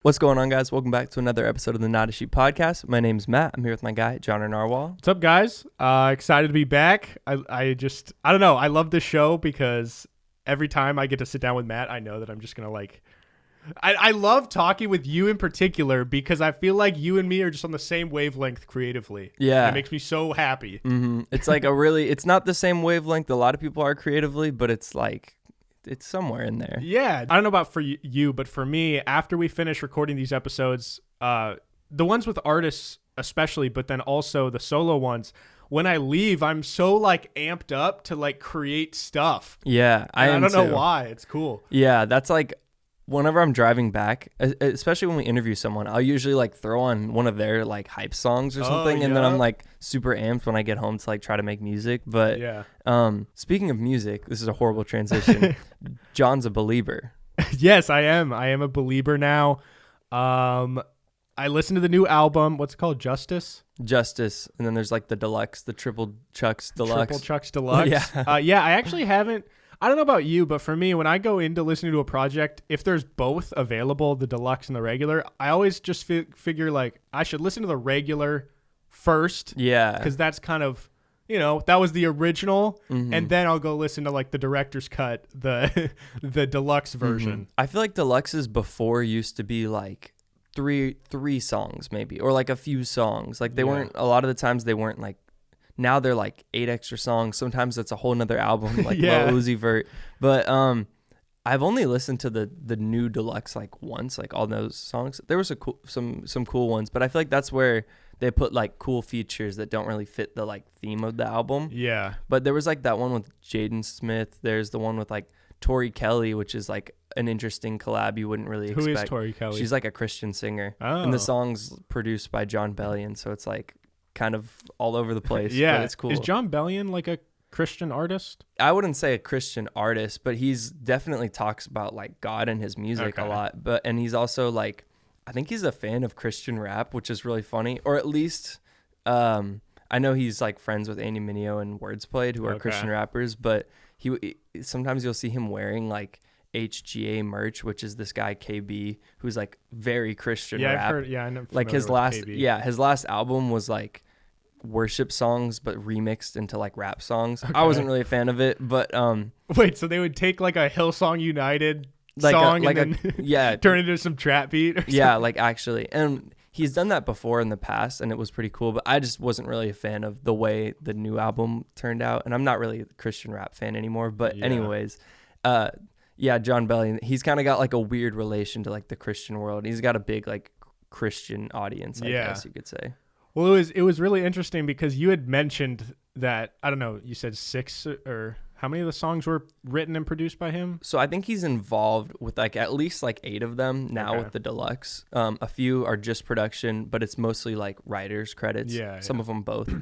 What's going on, guys? Welcome back to another episode of the Not a Sheep podcast. My name's Matt. I'm here with my guy, John and Narwhal. What's up, guys? Excited to be back. I don't know. I love this show because every time I get to sit down with Matt, I know that I'm just going to I love talking with you in particular because I feel like you and me are just on the same wavelength creatively. Yeah. And it makes me so happy. Mm-hmm. It's like it's not the same wavelength a lot of people are creatively, but it's somewhere in there. Yeah. I don't know about for you, but for me, after we finish recording these episodes, the ones with artists especially, but then also the solo ones, when I leave, I'm so amped up to create stuff. Yeah, I don't know why. It's cool. Yeah, that's whenever I'm driving back, especially when we interview someone, I'll usually throw on one of their hype songs or something, and then I'm super amped when I get home to try to make music. But yeah. Speaking of music, this is a horrible transition. John's a believer. Yes, I am. I am a believer now. I listened to the new album. What's it called? Justice, and then there's the deluxe, the Triple Chucks Deluxe. Triple Chucks Deluxe. Yeah. Yeah, I actually haven't. I don't know about you, but for me, when I go into listening to a project, if there's both available, the deluxe and the regular, I always just figure I should listen to the regular first. Yeah. Because that's kind of, that was the original. Mm-hmm. And then I'll go listen to the director's cut, the deluxe version. Mm-hmm. I feel like deluxes before used to be three songs maybe, or a few songs. They weren't, a lot of the times they weren't now they're 8 extra songs. Sometimes it's a whole nother album, yeah. Lil Uzi Vert. But I've only listened to the new deluxe once, all those songs. There was some cool ones, but I feel like that's where they put cool features that don't really fit the theme of the album. Yeah. But there was that one with Jaden Smith. There's the one with Tori Kelly, which is an interesting collab you wouldn't really expect. Who is Tori Kelly? She's a Christian singer. Oh. And the song's produced by John Bellion, so it's kind of all over the place. Yeah. But it's cool. Is John Bellion a Christian artist? I wouldn't say a Christian artist, but he's definitely talks about God in his music a lot. And he's also I think he's a fan of Christian rap, which is really funny. Or at least I know he's friends with Andy Mineo and Wordsplayed, who are Christian rappers, but he sometimes you'll see him wearing HGA merch, which is this guy KB, who's very Christian rap. I've heard, yeah, I know. His last album was worship songs but remixed into rap songs. I wasn't really a fan of it, but wait, so they would take a Hillsong United song and then turn it into some trap beat or something? Actually, and he's done that before in the past and it was pretty cool, but I just wasn't really a fan of the way the new album turned out, and I'm not really a Christian rap fan anymore. But anyways, John Bellion, he's kind of got a weird relation to the Christian world. He's got a big Christian audience, I guess you could say. Well, it was really interesting because you had mentioned that, I don't know, you said 6 or how many of the songs were written and produced by him? So I think he's involved with at least 8 of them now with the deluxe. A few are just production, but it's mostly writers credits. Yeah. Some of them both.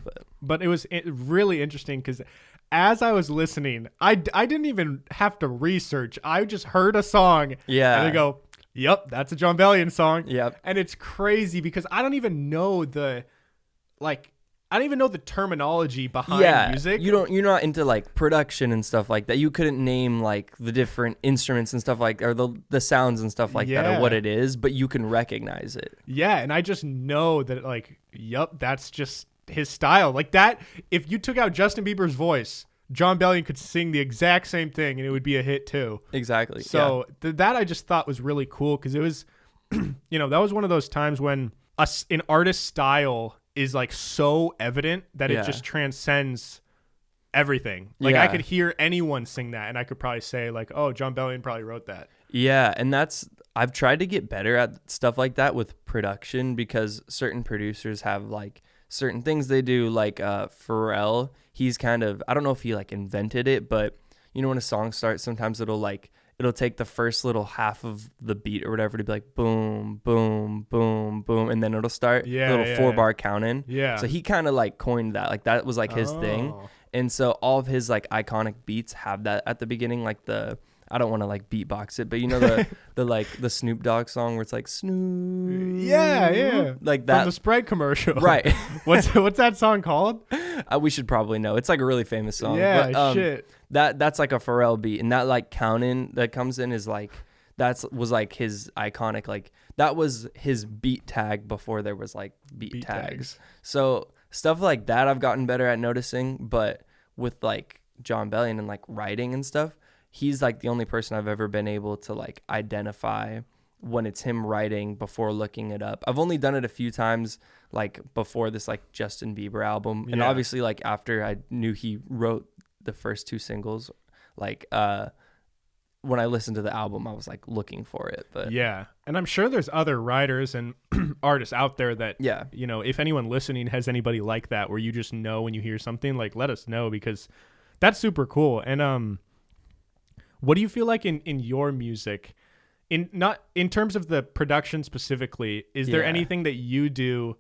But it was really interesting because as I was listening, I didn't even have to research. I just heard a song. Yeah. And I go, yep, that's a John Bellion song. Yep. And it's crazy because I don't even know the terminology behind music. You're not into production and stuff like that. You couldn't name the different instruments and stuff or the sounds and stuff that or what it is, but you can recognize it. Yeah, and I just know that yep, that's just his style. That if you took out Justin Bieber's voice, John Bellion could sing the exact same thing and it would be a hit too. Exactly. So that I just thought was really cool because it was that was one of those times when an artist's style is so evident that it just transcends everything. I could hear anyone sing that and I could probably say oh, John Bellion probably wrote that. Yeah, and I've tried to get better at stuff like that with production because certain producers have certain things they do. Pharrell, he's kind of, I don't know if he invented it, but when a song starts, sometimes it'll take the first little half of the beat or whatever to be boom, boom, boom, boom, and then it'll start a little 4-bar count in. Yeah. So he kind of coined that. That was his thing. And so all of his iconic beats have that at the beginning, I don't want to beatbox it, but the Snoop Dogg song where it's Snoop. Yeah. That. From the Sprite commercial. Right. What's that song called? We should probably know. It's a really famous song. Yeah, but, shit. That's a Pharrell beat, and that count in that comes in is was his iconic that was his beat tag before there was like beat tags. So stuff like that I've gotten better at noticing, but with like John Bellion and like writing and stuff, he's like the only person I've ever been able to like identify when it's him writing before looking it up. I've only done it a few times, like before this like Justin Bieber album, and obviously like after I knew he wrote the first 2 singles, like when I listened to the album, I was like looking for it. But yeah, and I'm sure there's other writers and artists out there that you know, if anyone listening has anybody like that where you just know when you hear something, like let us know, because that's super cool. And what do you feel like in your music, not in terms of the production specifically, is there anything that you do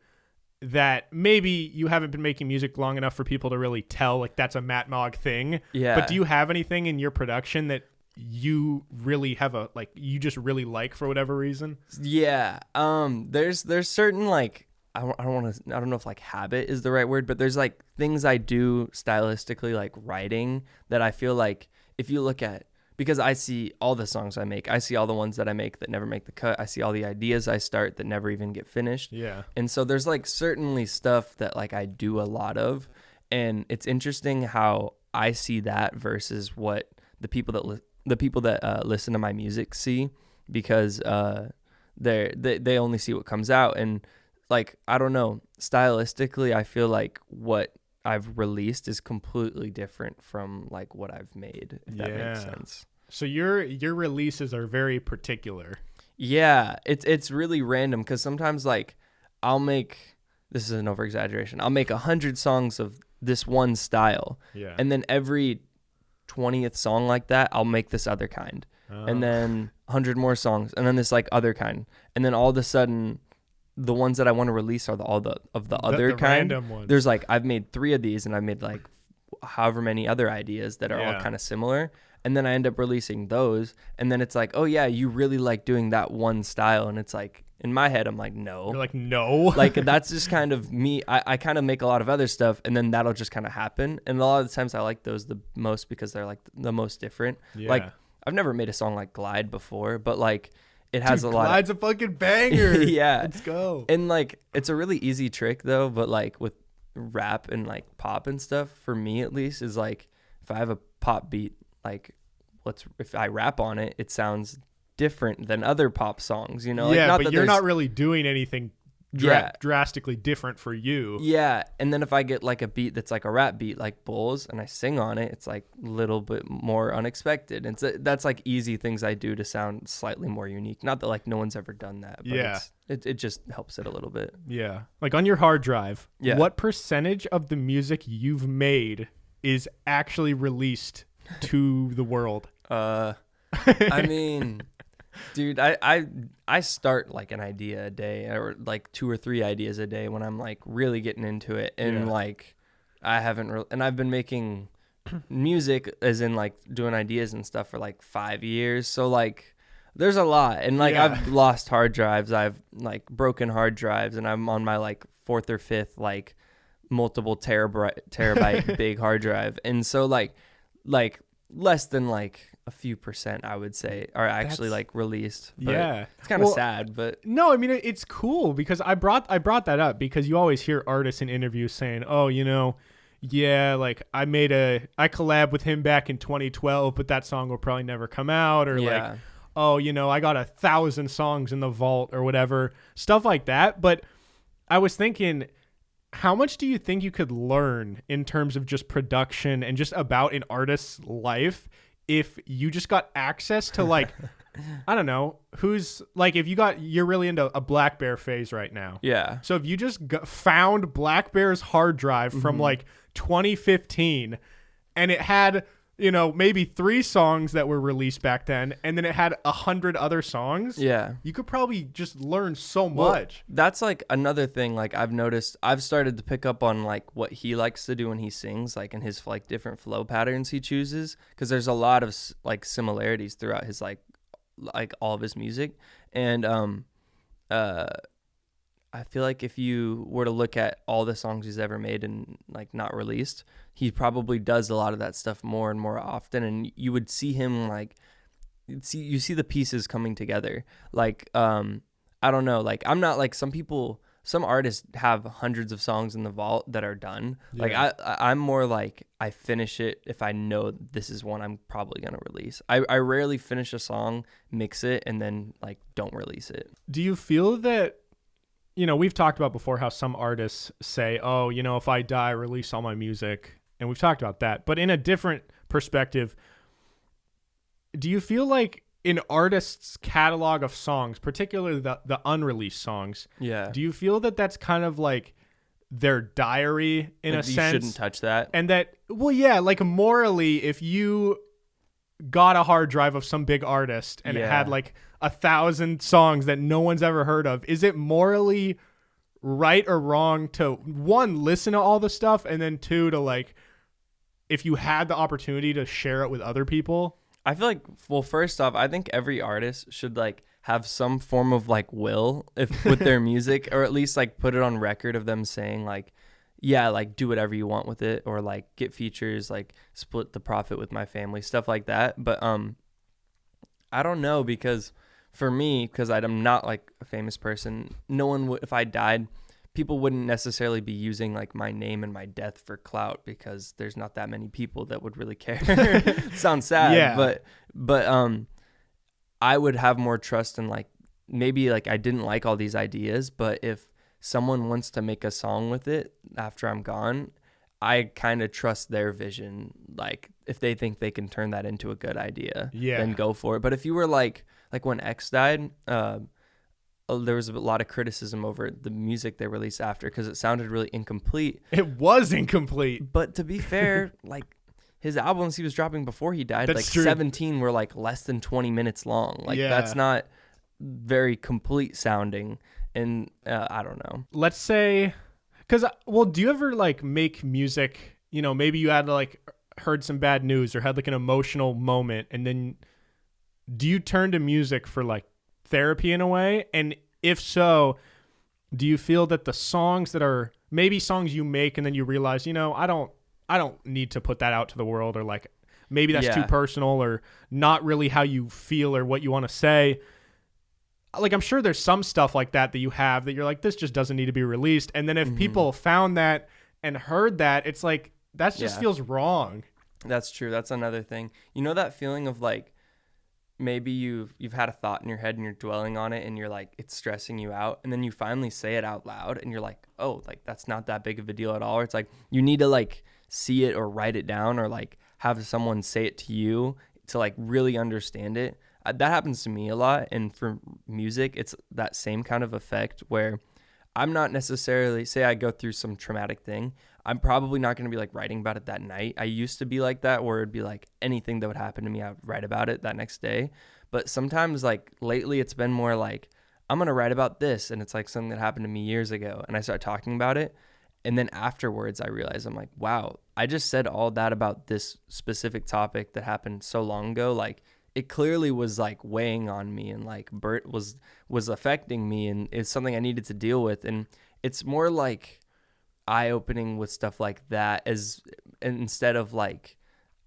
that maybe you haven't been making music long enough for people to really tell, like that's a Matt Mogg thing? But do you have anything in your production that you really have you just really like for whatever reason? There's certain like I don't know if like habit is the right word, but there's like things I do stylistically, like writing, that I feel like if you look at, because I see all the songs I make, I see all the ones that I make that never make the cut, I see all the ideas I start that never even get finished. And so there's like certainly stuff that like I do a lot of, and it's interesting how I see that versus what the people that listen to my music see, because they only see what comes out. And like, I don't know, stylistically I feel like what I've released is completely different from like what I've made, if that makes sense. So your releases are very particular. It's really random, because sometimes like I'll make, this is an over exaggeration, I'll make 100 songs of this one style, and then every 20th song like that I'll make this other kind, and then 100 more songs, and then this like other kind, and then all of a sudden the ones that I want to release are the other kind. Random ones. There's like, I've made 3 of these, and I've made like however many other ideas that are all kind of similar, and then I end up releasing those, and then it's like, oh yeah, you really like doing that one style, and it's like, in my head I'm like, no. You're like, no. Like, that's just kind of me. I kind of make a lot of other stuff, and then that'll just kind of happen, and a lot of the times I like those the most because they're like the most different. Like, I've never made a song like Glide before, but like it has a lot. Glide's a fucking banger. Let's go. And like, it's a really easy trick though, but like with rap and like pop and stuff, for me at least, is like, if I have a pop beat, like if I rap on it, it sounds different than other pop songs, you know? Like, but you're not really doing anything drastically different for you. And then if I get like a beat that's like a rap beat, like Bulls, and I sing on it, it's like a little bit more unexpected. And so that's like easy things I do to sound slightly more unique. Not that like no one's ever done that, but it just helps it a little bit. Like on your hard drive, what percentage of the music you've made is actually released to the world? I mean, dude, I start like an idea a day, or like 2 or 3 ideas a day when I'm like really getting into it, and like and I've been making music, as in like doing ideas and stuff, for like 5 years. So like there's a lot, and like I've lost hard drives, I've like broken hard drives, and I'm on my like 4th or 5th like multiple terabyte big hard drive, and so like less than like a few percent, I would say, are actually like released. But it's kind of sad, but no, I mean, it's cool, because I brought that up because you always hear artists in interviews saying, oh, you know, like I collabed with him back in 2012, but that song will probably never come out, or like, oh, you know, I got 1,000 songs in the vault, or whatever, stuff like that. But I was thinking, how much do you think you could learn in terms of just production and just about an artist's life if you just got access to like, I don't know, who's like, if you're really into a Blackbear phase right now. So if you just found Blackbear's hard drive from like 2015, and it had, you know, maybe 3 songs that were released back then, and then it had 100 other songs. You could probably just learn so much. That's like another thing. Like, I've noticed, I've started to pick up on like what he likes to do when he sings, like in his like different flow patterns he chooses, because there's a lot of like similarities throughout his like all of his music. And I feel like if you were to look at all the songs he's ever made and like not released, he probably does a lot of that stuff more and more often, and you would see him like you see the pieces coming together. Like I don't know. Like, I'm not like some artists have hundreds of songs in the vault that are done. Yeah. Like I'm more like I finish it if I know this is one I'm probably going to release. I rarely finish a song, mix it, and then like don't release it. Do you feel that, we've talked about before how some artists say, oh, if I die, release all my music. And we've talked about that. But in a different perspective, do you feel like an artist's catalog of songs, particularly the unreleased songs, do you feel that that's kind of like their diary in a sense? You shouldn't touch that. And that, well, yeah, like morally, if you got a hard drive of some big artist and it had like 1,000 songs that no one's ever heard of, is it morally right or wrong to, one, listen to all the stuff, and then two, to like, if you had the opportunity to share it with other people? I feel like, well, first off, I think every artist should like have some form of like will with their music, or at least like put it on record of them saying like, yeah, like do whatever you want with it, or like get features, like split the profit with my family, stuff like that. But I don't know, because for me, because I'm not like a famous person, no one would, if I died, people wouldn't necessarily be using like my name and my death for clout, because there's not that many people that would really care. Sounds sad, but I would have more trust in like, maybe like I didn't like all these ideas, but if someone wants to make a song with it after I'm gone, I kind of trust their vision. Like if they think they can turn that into a good idea, then go for it. But if you were like when X died, there was a lot of criticism over the music they released after, because it sounded really incomplete. It was incomplete. But to be fair, like his albums he was dropping before he died, That's like true. 17 were like less than 20 minutes long. Like that's not very complete sounding. And I don't know. Let's say, because, well, do you ever like make music, maybe you had like heard some bad news or had like an emotional moment, and then do you turn to music for like therapy in a way? And if so, do you feel that the songs that are maybe songs you make and then you realize, I don't need to put that out to the world, or like maybe that's too personal or not really how you feel or what you want to say? Like, I'm sure there's some stuff like that you have that you're like, this just doesn't need to be released. And then if people found that and heard that, it's like, that just feels wrong. That's true. That's another thing. That feeling of like, maybe you've had a thought in your head and you're dwelling on it and you're like, it's stressing you out, and then you finally say it out loud and you're like, oh, like that's not that big of a deal at all. Or it's like you need to like see it or write it down, or like have someone say it to you to like really understand it. That happens to me a lot. And for music, it's that same kind of effect where I'm not necessarily, say I go through some traumatic thing, I'm probably not going to be like writing about it that night. I used to be like that, where it'd be like anything that would happen to me, I would write about it that next day. But sometimes like lately it's been more like, I'm going to write about this, and it's like something that happened to me years ago, and I start talking about it. And then afterwards I realize, I'm like, wow, I just said all that about this specific topic that happened so long ago. Like it clearly was like weighing on me, and like Bert was affecting me, and it's something I needed to deal with. And it's more like eye-opening with stuff like that, as instead of like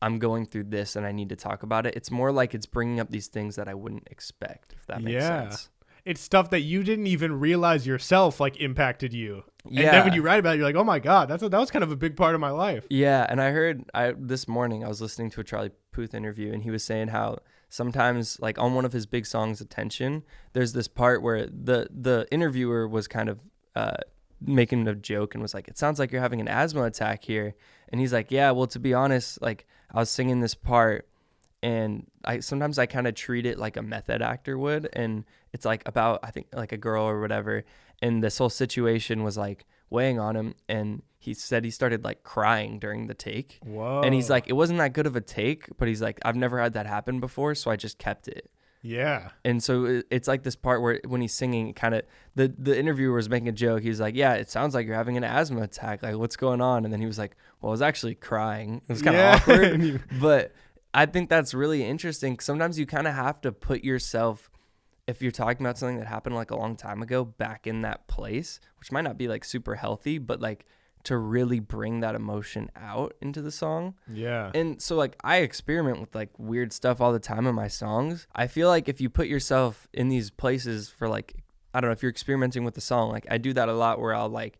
I'm going through this and I need to talk about it. It's more like it's bringing up these things that I wouldn't expect, if that makes sense. It's stuff that you didn't even realize yourself like impacted you. And then when you write about it, you're like, oh my God, that was kind of a big part of my life. Yeah. And I heard this morning I was listening to a Charlie Puth interview, and he was saying how sometimes like on one of his big songs, Attention, there's this part where the interviewer was kind of making a joke and was like, it sounds like you're having an asthma attack here. And he's like, yeah, well, to be honest, like I was singing this part, and sometimes I kind of treat it like a method actor would. And it's like about, I think like a girl or whatever. And this whole situation was like weighing on him. And he said he started like crying during the take. Whoa. And he's like, it wasn't that good of a take, but he's like, I've never had that happen before, so I just kept it. Yeah. And so it's like this part where when he's singing, kind of the interviewer was making a joke. He's like, yeah, it sounds like you're having an asthma attack. Like, what's going on? And then he was like, well, I was actually crying. It was kind of awkward. But I think that's really interesting. Sometimes you kind of have to put yourself, if you're talking about something that happened like a long time ago, back in that place, which might not be like super healthy, but like to really bring that emotion out into the song. Yeah. And so like I experiment with like weird stuff all the time in my songs. I feel like if you put yourself in these places for like I don't know if you're experimenting with the song, like I do that a lot where I'll like,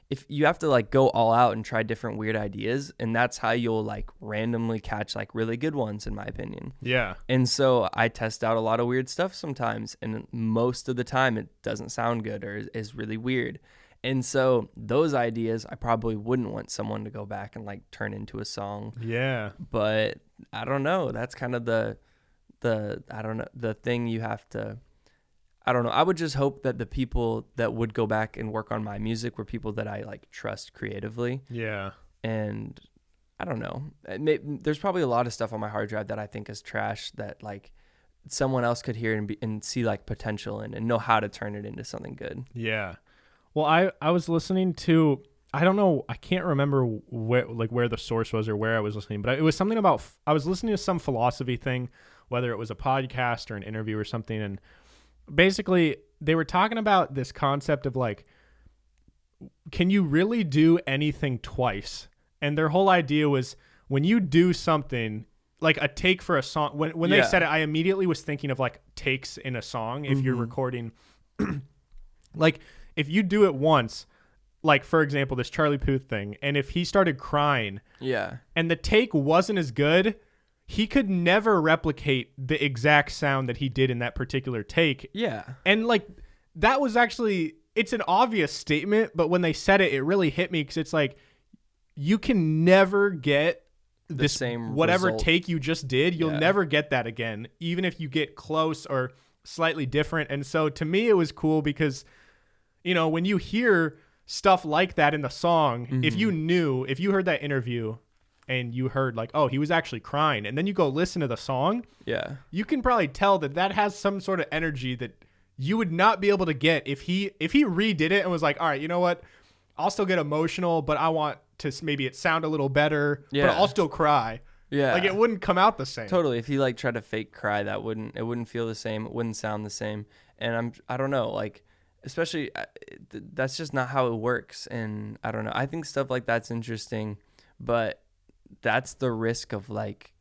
if you have to like go all out and try different weird ideas, and that's how you'll like randomly catch like really good ones, in my opinion. Yeah. And so I test out a lot of weird stuff sometimes, and most of the time it doesn't sound good or is really weird. And so those ideas I probably wouldn't want someone to go back and like turn into a song. Yeah. But I don't know. That's kind of the I don't know, the thing you have to, I don't know. I would just hope that the people that would go back and work on my music were people that I like trust creatively. Yeah. And I don't know. There's probably a lot of stuff on my hard drive that I think is trash that like someone else could hear and see like potential in and know how to turn it into something good. Yeah. Well, I was listening to, I don't know, I can't remember where the source was or where I was listening, but it was something about, I was listening to some philosophy thing, whether it was a podcast or an interview or something, and basically they were talking about this concept of like, can you really do anything twice? And their whole idea was when you do something like a take for a song, when they said it, I immediately was thinking of like takes in a song. If you're recording, like if you do it once, like for example, this Charlie Puth thing, and if he started crying and the take wasn't as good, he could never replicate the exact sound that he did in that particular take. Yeah. And like that was actually, it's an obvious statement, but when they said it, it really hit me because it's like, you can never get the same whatever result. Take you just did. You'll never get that again, even if you get close or slightly different. And so to me, it was cool because, you know, when you hear stuff like that in the song, if you heard that interview and you heard like, oh, he was actually crying, and then you go listen to the song, you can probably tell that has some sort of energy that you would not be able to get if he redid it and was like, all right, you know what? I'll still get emotional, but I want to maybe it sound a little better, but I'll still cry. Yeah. Like it wouldn't come out the same. Totally. If he like tried to fake cry, it wouldn't feel the same. It wouldn't sound the same. And I don't know, like, especially that's just not how it works. And I don't know. I think stuff like that's interesting, but that's the risk of like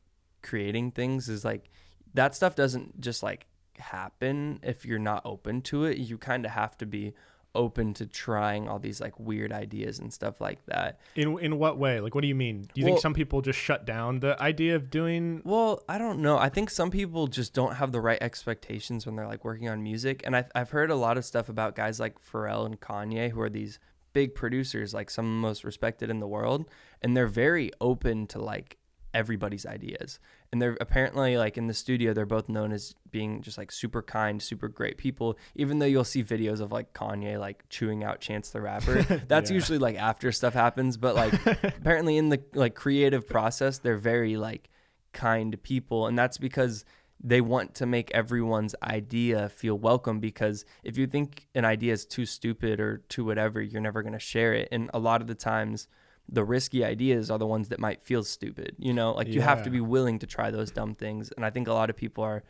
creating things is like that stuff doesn't just like happen if you're not open to it. You kind of have to be open to trying all these like weird ideas and stuff like that. In what way? Like, what do you mean? Do you think some people just shut down the idea of doing? Well, I don't know. I think some people just don't have the right expectations when they're like working on music. And I've heard a lot of stuff about guys like Pharrell and Kanye, who are these big producers, like some of the most respected in the world. And they're very open to like everybody's ideas. And they're apparently like in the studio, they're both known as being just like super kind, super great people, even though you'll see videos of like Kanye like chewing out Chance the Rapper. That's usually like after stuff happens, but like apparently in the like creative process, they're very like kind people. And that's because they want to make everyone's idea feel welcome, because if you think an idea is too stupid or too whatever, you're never going to share it. And a lot of the times the risky ideas are the ones that might feel stupid, you know, like you have to be willing to try those dumb things. And I think a lot of people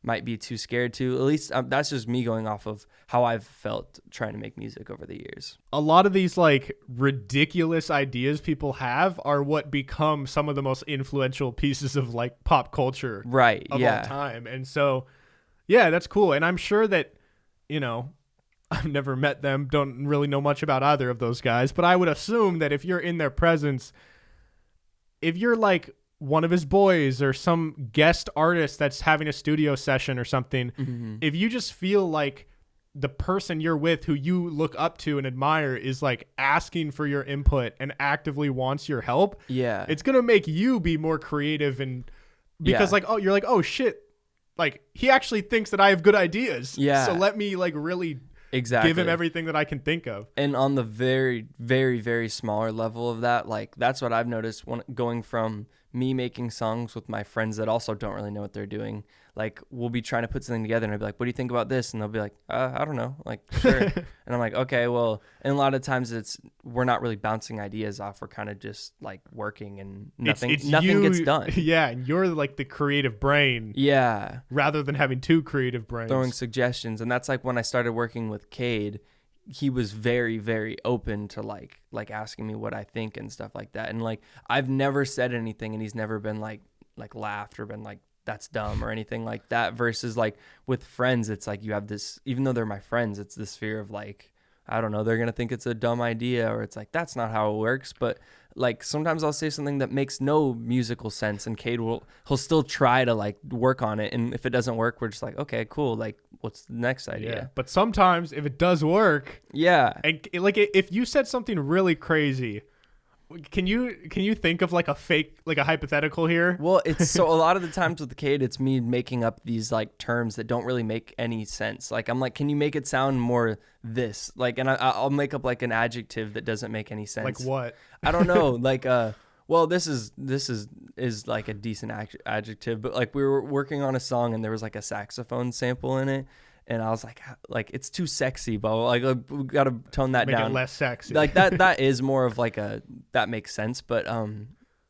might be too scared to, at least that's just me going off of how I've felt trying to make music over the years. A lot of these like ridiculous ideas people have are what become some of the most influential pieces of like pop culture of all time. And so, yeah, that's cool. And I'm sure that, you know, I've never met them, don't really know much about either of those guys, but I would assume that if you're in their presence, if you're like one of his boys or some guest artist that's having a studio session or something, if you just feel like the person you're with who you look up to and admire is like asking for your input and actively wants your help, it's going to make you be more creative. And because like, oh, you're like, oh shit, like he actually thinks that I have good ideas. So let me like really give him everything that I can think of. And on the very, very, very smaller level of that, like that's what I've noticed when going from me making songs with my friends that also don't really know what they're doing. Like we'll be trying to put something together and I'll be like, what do you think about this? And they'll be like, I don't know. Like, sure. And I'm like, okay, well, and a lot of times we're not really bouncing ideas off. We're kind of just like working and nothing gets done. Yeah. And you're like the creative brain. Yeah. Rather than having two creative brains. Throwing suggestions. And that's like when I started working with Cade, he was very, very open to like asking me what I think and stuff like that. And like, I've never said anything and he's never been like laughed or been like that's dumb or anything like that, versus like with friends, it's like you have this, even though they're my friends, it's this fear of like, I don't know, they're gonna think it's a dumb idea, or it's like that's not how it works. But like sometimes I'll say something that makes no musical sense, and he'll still try to like work on it, and if it doesn't work, we're just like, okay, cool, like what's the next idea? Yeah. But sometimes if it does work, and like if you said something really crazy, can you think of like a fake, like a hypothetical here? Well, it's so a lot of the times with Cade, it's me making up these like terms that don't really make any sense. Like I'm like, can you make it sound more this? Like, and I'll make up like an adjective that doesn't make any sense. Like what? I don't know. Like well, this is like a decent adjective, but like we were working on a song and there was like a saxophone sample in it. And I was like it's too sexy, but like we gotta tone that Make down. It less sexy. Like that is more of like that makes sense. But a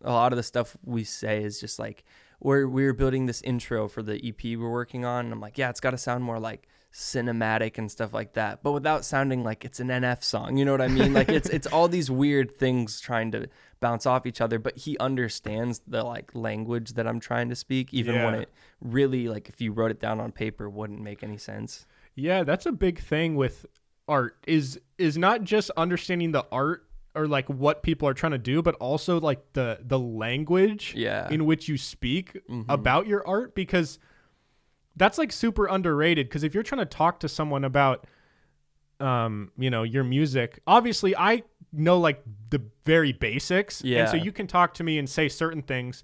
lot of the stuff we say is just like we're building this intro for the EP we're working on. And I'm like, yeah, it's got to sound more like cinematic and stuff like that, but without sounding like it's an NF song. You know what I mean? Like it's all these weird things trying to bounce off each other, but he understands the like language that I'm trying to speak, even when it really, like if you wrote it down on paper, wouldn't make any sense. Yeah, that's a big thing with art is not just understanding the art or like what people are trying to do, but also like the language in which you speak about your art, because that's like super underrated. Because if you're trying to talk to someone about your music, obviously I know like the very basics, and so you can talk to me and say certain things,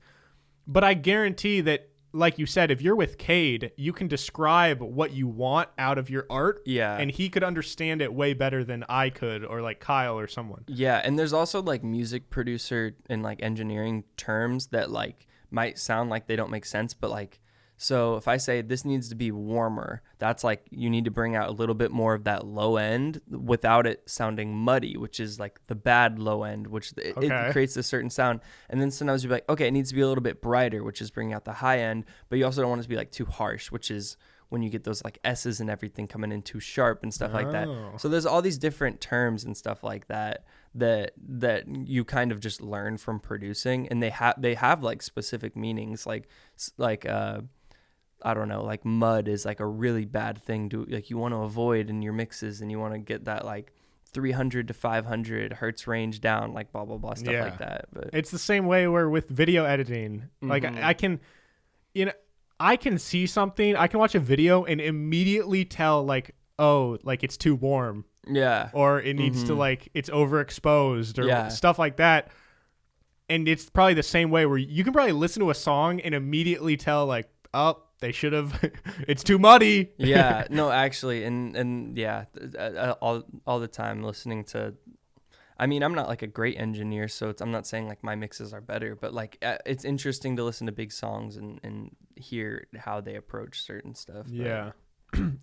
but I guarantee that, like you said, if you're with Cade, you can describe what you want out of your art, and he could understand it way better than I could, or like Kyle or someone. And there's also like music producer and like engineering terms that like might sound like they don't make sense, but like, so if I say this needs to be warmer, that's like you need to bring out a little bit more of that low end without it sounding muddy, which is like the bad low end, which it creates a certain sound. And then sometimes you'll be like, okay, it needs to be a little bit brighter, which is bringing out the high end, but you also don't want it to be like too harsh, which is when you get those like S's and everything coming in too sharp and stuff like that. So there's all these different terms and stuff like that you kind of just learn from producing, and they have like specific meanings, like I don't know, like mud is like a really bad thing to like you want to avoid in your mixes, and you want to get that like 300 to 500 hertz range down, like blah blah blah stuff like that. But it's the same way where with video editing, like I can see something, I can watch a video and immediately tell like, oh, like it's too warm, or it needs to like it's overexposed or stuff like that. And it's probably the same way where you can probably listen to a song and immediately tell like, oh, they should have it's too muddy. No, actually, and all the time listening to, I mean, I'm not like a great engineer, so I'm not saying like my mixes are better, but like it's interesting to listen to big songs and hear how they approach certain stuff.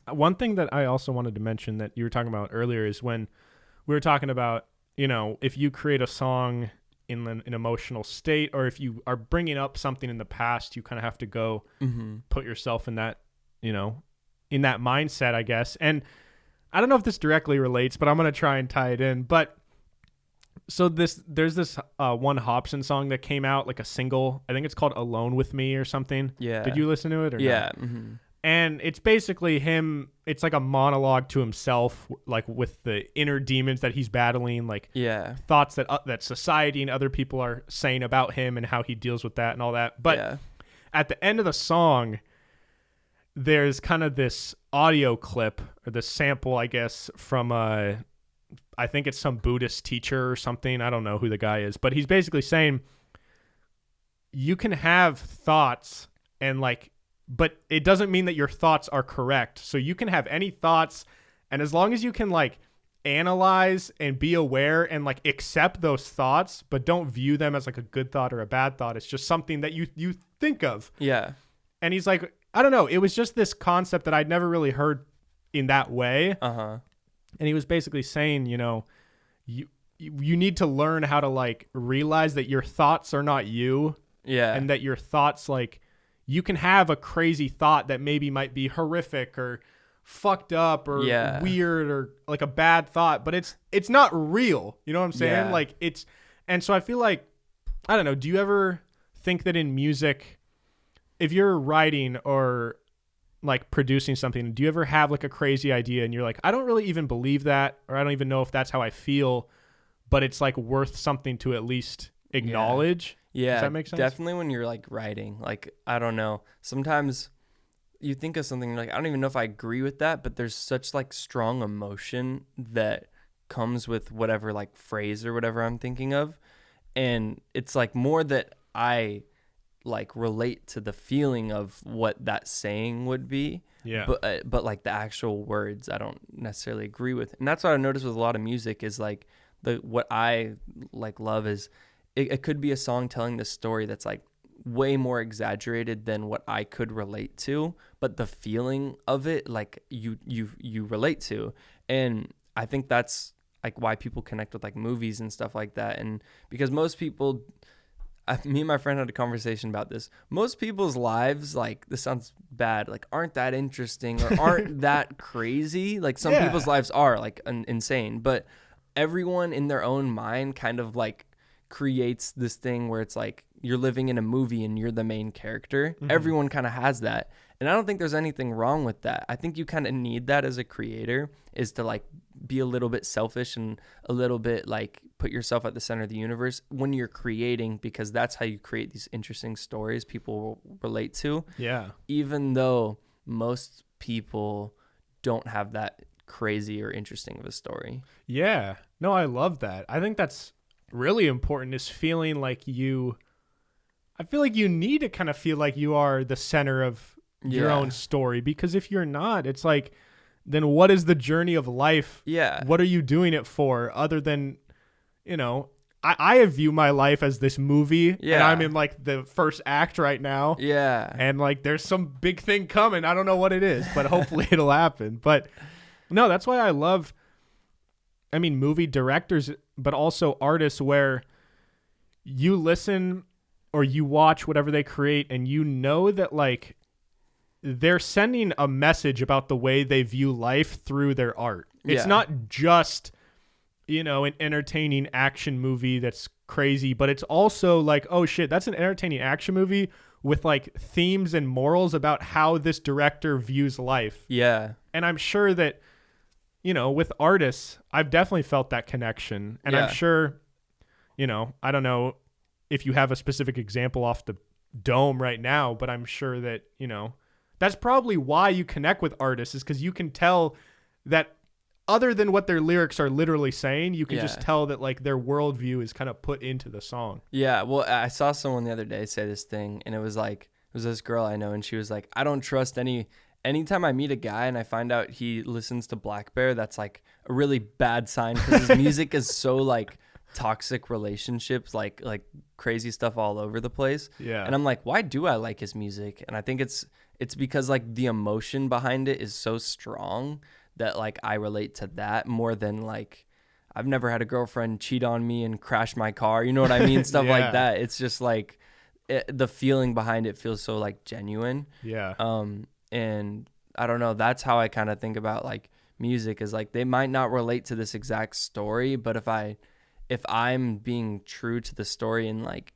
One thing that I also wanted to mention that you were talking about earlier is when we were talking about, if you create a song in an emotional state, or if you are bringing up something in the past, you kind of have to go put yourself in that, in that mindset, I guess. And I don't know if this directly relates, but I'm going to try and tie it in. But so there's this one Hobson song that came out, like a single. I think it's called Alone With Me or something. Did you listen to it? Or not? And it's basically him. It's like a monologue to himself, like with the inner demons that he's battling, like thoughts that society and other people are saying about him and how he deals with that and all that. But at the end of the song, there's kind of this audio clip or this sample, I guess, from I think it's some Buddhist teacher or something. I don't know who the guy is, but he's basically saying you can have thoughts and like, but it doesn't mean that your thoughts are correct. So you can have any thoughts, and as long as you can like analyze and be aware and like accept those thoughts, but don't view them as like a good thought or a bad thought. It's just something that you think of. And he's like, I don't know. It was just this concept that I'd never really heard in that way. And he was basically saying, you need to learn how to like realize that your thoughts are not you. And that your thoughts, like, you can have a crazy thought that maybe might be horrific or fucked up or weird or like a bad thought, but it's not real. You know what I'm saying? Like and so I feel like, I don't know, do you ever think that in music if you're writing or like producing something, do you ever have like a crazy idea and you're like, I don't really even believe that, or I don't even know if that's how I feel, but it's like worth something to at least acknowledge? Yeah. Does that make sense? Definitely when you're like writing, like, I don't know, sometimes you think of something like, I don't even know if I agree with that, but there's such like strong emotion that comes with whatever like phrase or whatever I'm thinking of. And it's like more that I like relate to the feeling of what that saying would be. Yeah. But like the actual words, I don't necessarily agree with. And that's what I noticed with a lot of music is like what I like love is it could be a song telling this story that's like way more exaggerated than what I could relate to, but the feeling of it, like you relate to. And I think that's like why people connect with like movies and stuff like that. And because most people, me and my friend had a conversation about this. Most people's lives, like, this sounds bad, like, aren't that interesting or aren't that crazy. Like, some people's lives are like insane, but everyone in their own mind kind of like creates this thing where it's like you're living in a movie and you're the main character. Mm-hmm. Everyone kind of has that. And I don't think there's anything wrong with that. I think you kind of need that as a creator, is to like be a little bit selfish and a little bit like put yourself at the center of the universe when you're creating, because that's how you create these interesting stories people will relate to. Yeah. Even though most people don't have that crazy or interesting of a story. Yeah. No, I love that. I think that's really important, is feeling like I feel like you need to kind of feel like you are the center of your own story, because if you're not, it's like, then what is the journey of life? Yeah. What are you doing it for, other than, you know, I view my life as this movie, and I'm in like the first act right now. Yeah. And like there's some big thing coming. I don't know what it is, but hopefully it'll happen. But no, that's why I love, I mean, movie directors, but also artists, where you listen or you watch whatever they create and you know that like they're sending a message about the way they view life through their art. It's not just, you know, an entertaining action movie that's crazy, but it's also like, oh shit, that's an entertaining action movie with like themes and morals about how this director views life. Yeah. And I'm sure that, you know, with artists, I've definitely felt that connection. And I'm sure, you know, I don't know if you have a specific example off the dome right now, but I'm sure that, you know, that's probably why you connect with artists, is because you can tell that other than what their lyrics are literally saying, you can just tell that like their worldview is kind of put into the song. Yeah. Well, I saw someone the other day say this thing, and it was this girl I know, and she was like, I don't trust anytime I meet a guy and I find out he listens to Blackbear, that's like a really bad sign, because his music is so like toxic relationships, like crazy stuff all over the place. Yeah. And I'm like, why do I like his music? And I think it's because like the emotion behind it is so strong that like I relate to that more than like, I've never had a girlfriend cheat on me and crash my car. You know what I mean? Stuff like that. It's just like the feeling behind it feels so like genuine. Yeah. And I don't know, that's how I kind of think about like music, is like they might not relate to this exact story, but if I'm being true to the story and like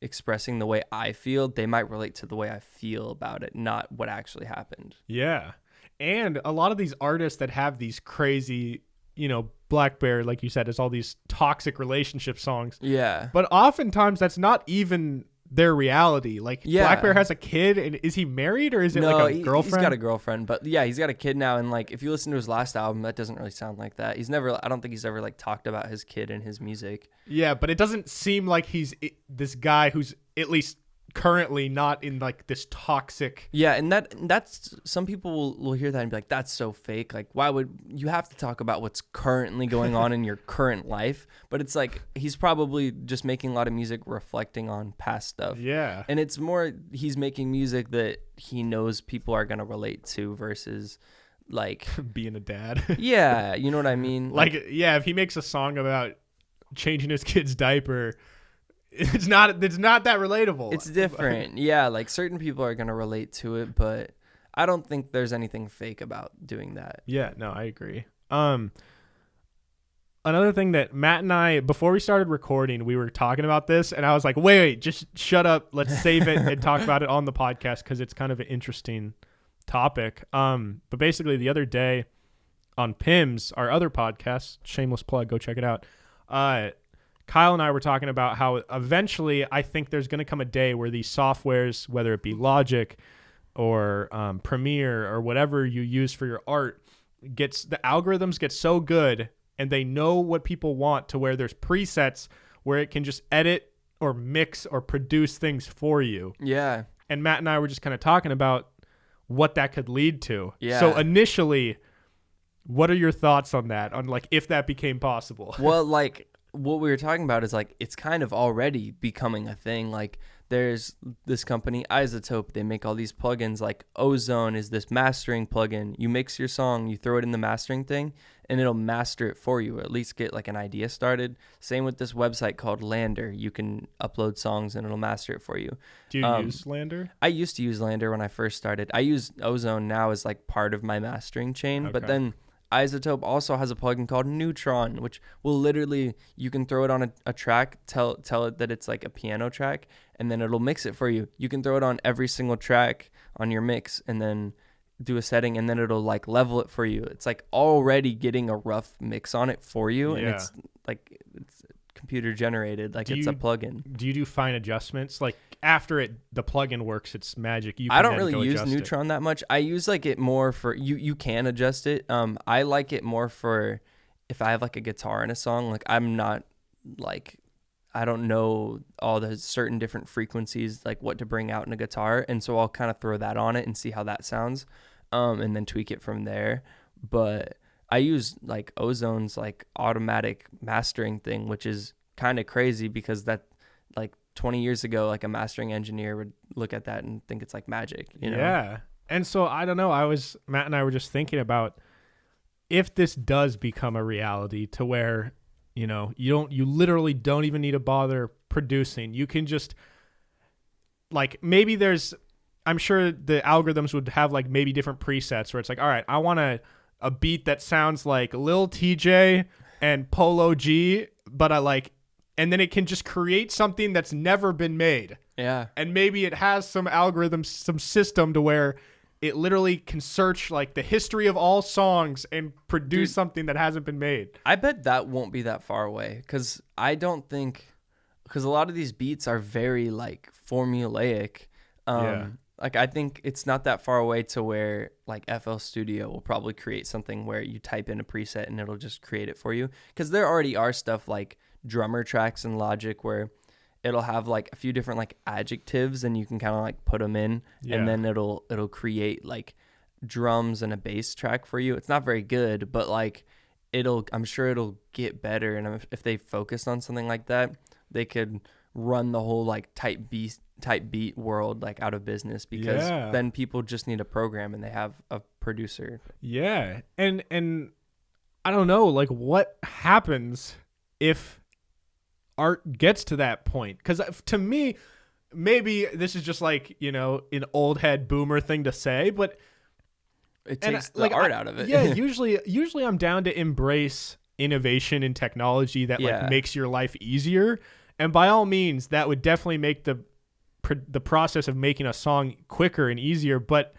expressing the way I feel, they might relate to the way I feel about it, not what actually happened. Yeah. And a lot of these artists that have these crazy, you know, Blackbear, like you said, is all these toxic relationship songs. Yeah. But oftentimes that's not even their reality. Like Blackbear has a kid, and is he married, or is it like a girlfriend? He's got a girlfriend, but yeah, he's got a kid now. And like, if you listen to his last album, that doesn't really sound like that. I don't think he's ever like talked about his kid in his music. Yeah, but it doesn't seem like he's this guy who's at least currently not in like this toxic. Yeah, and that's some people will hear that and be like, that's so fake. Like, why would you have to talk about what's currently going on in your current life? But it's like, he's probably just making a lot of music reflecting on past stuff. Yeah. And it's more, he's making music that he knows people are going to relate to versus like being a dad. Yeah, you know what I mean? Like, yeah, if he makes a song about changing his kid's diaper, it's not that relatable. It's different. Yeah, like certain people are going to relate to it, but I don't think there's anything fake about doing that. Yeah, no, I agree. another thing that Matt and I, before we started recording, we were talking about this, and I was like, wait, just shut up. Let's save it and talk about it on the podcast because it's kind of an interesting topic. But basically, the other day on PIMS, our other podcast, shameless plug, go check it out. Kyle and I were talking about how eventually I think there's going to come a day where these softwares, whether it be Logic or Premiere or whatever you use for your art, the algorithms get so good and they know what people want to where there's presets where it can just edit or mix or produce things for you. Yeah. And Matt and I were just kind of talking about what that could lead to. Yeah. So initially, what are your thoughts on that? On like if that became possible? Well, like what we were talking about is like it's kind of already becoming a thing. Like there's this company, Isotope. They make all these plugins. Like Ozone is this mastering plugin. You mix your song, you throw it in the mastering thing, and it'll master it for you, or at least get like an idea started. Same with this website called Lander. You can upload songs and it'll master it for you. Do you use Lander? I used to use Lander when I first started. I use Ozone now as like part of my mastering chain, but then Isotope also has a plugin called Neutron, which will literally, you can throw it on a track, tell it that it's like a piano track, and then it'll mix it for you. You can throw it on every single track on your mix and then do a setting, and then it'll like level it for you. It's like already getting a rough mix on it for you, and it's like it's computer generated, like it's a plugin. Do you do fine adjustments? Like after the plugin works, it's magic. I don't really use Neutron that much. I use like it more for you can adjust it. I like it more for if I have like a guitar in a song. Like I'm not like, I don't know all the certain different frequencies, like what to bring out in a guitar, and so I'll kind of throw that on it and see how that sounds, and then tweak it from there. But I use like Ozone's like automatic mastering thing, which is kind of crazy because that like 20 years ago, like a mastering engineer would look at that and think it's like magic, you know? Yeah. And so I don't know. Matt and I were just thinking about if this does become a reality to where, you know, you literally don't even need to bother producing. You can just like, maybe I'm sure the algorithms would have like maybe different presets where it's like, all right, I want a beat that sounds like Lil TJ and Polo G, but and then it can just create something that's never been made. Yeah. And maybe it has some algorithm, some system to where it literally can search like the history of all songs and produce something that hasn't been made. I bet that won't be that far away because a lot of these beats are very like formulaic. Like I think it's not that far away to where like FL Studio will probably create something where you type in a preset and it'll just create it for you. Because there already are stuff like drummer tracks in Logic where it'll have like a few different like adjectives and you can kind of like put them in, and then it'll create like drums and a bass track for you. It's not very good, but like I'm sure it'll get better. And if they focused on something like that, they could run the whole like type beat world like out of business, because then people just need a program and they have a producer. Yeah. And I don't know, like what happens if art gets to that point? Because to me, maybe this is just like, you know, an old head boomer thing to say, but it takes the art out of it. Yeah. usually I'm down to embrace innovation and technology that like makes your life easier. And by all means, that would definitely make the process of making a song quicker and easier. But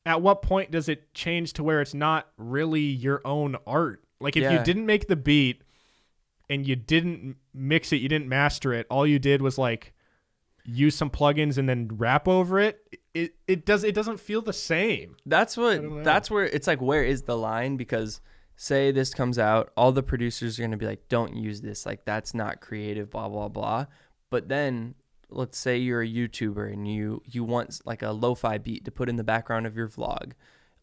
at what point does it change to where it's not really your own art? Like if you didn't make the beat and you didn't mix it, you didn't master it, all you did was like use some plugins and then rap over it, it doesn't feel the same. That's where it's like, where is the line? Because say this comes out, all the producers are going to be like, don't use this, like that's not creative, blah blah blah. But then let's say you're a YouTuber and you want like a lo-fi beat to put in the background of your vlog.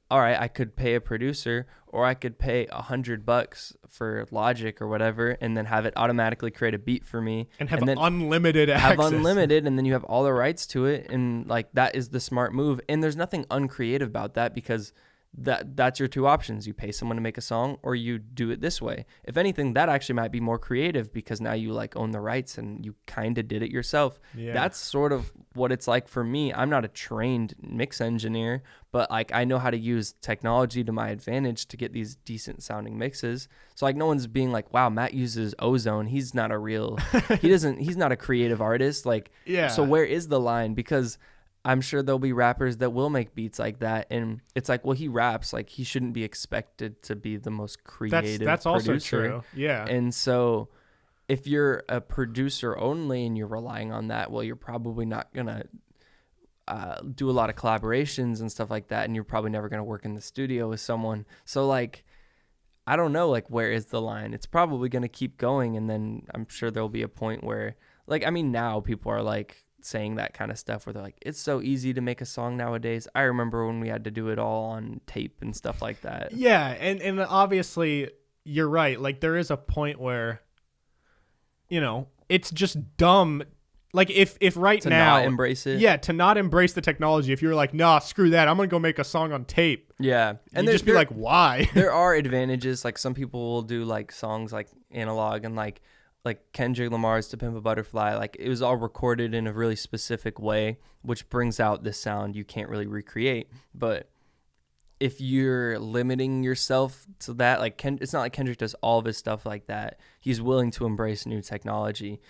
All right, I could pay a producer, or I could pay $100 for Logic or whatever, and then have it automatically create a beat for me, and have unlimited access. Have unlimited, and then you have all the rights to it, and like that is the smart move. And there's nothing uncreative about that, because that's your two options. You pay someone to make a song, or you do it this way. If anything, that actually might be more creative, because now you like own the rights and you kind of did it yourself. Yeah. That's sort of what it's like for me. I'm not a trained mix engineer, but like I know how to use technology to my advantage to get these decent sounding mixes. So like no one's being like, wow, Matt uses ozone. He's not a real, he's not a creative artist. Like, yeah. So where is the line? Because I'm sure there'll be rappers that will make beats like that, and it's like, well, he raps, like he shouldn't be expected to be the most creative. That's producer. also true. Yeah. And so, if you're a producer only and you're relying on that, well, you're probably not gonna do a lot of collaborations and stuff like that, and you're probably never gonna work in the studio with someone. So like, I don't know, like where is the line? It's probably gonna keep going, and then I'm sure there'll be a point where, like, I mean, now people are like saying that kind of stuff where they're like, it's so easy to make a song nowadays. I remember when we had to do it all on tape and stuff like that. Yeah, and obviously you're right. Like there is a point where, you know, it's just dumb. Like if right to now not embrace it. Yeah, to not embrace the technology. If you're like, nah, screw that, I'm gonna go make a song on tape. Yeah, and just be like, why? There are advantages. Like some people will do like songs like analog, and like Kendrick Lamar's "To Pimp a Butterfly," like it was all recorded in a really specific way, which brings out this sound you can't really recreate. But if you're limiting yourself to that, like it's not like Kendrick does all of his stuff like that. He's willing to embrace new technology.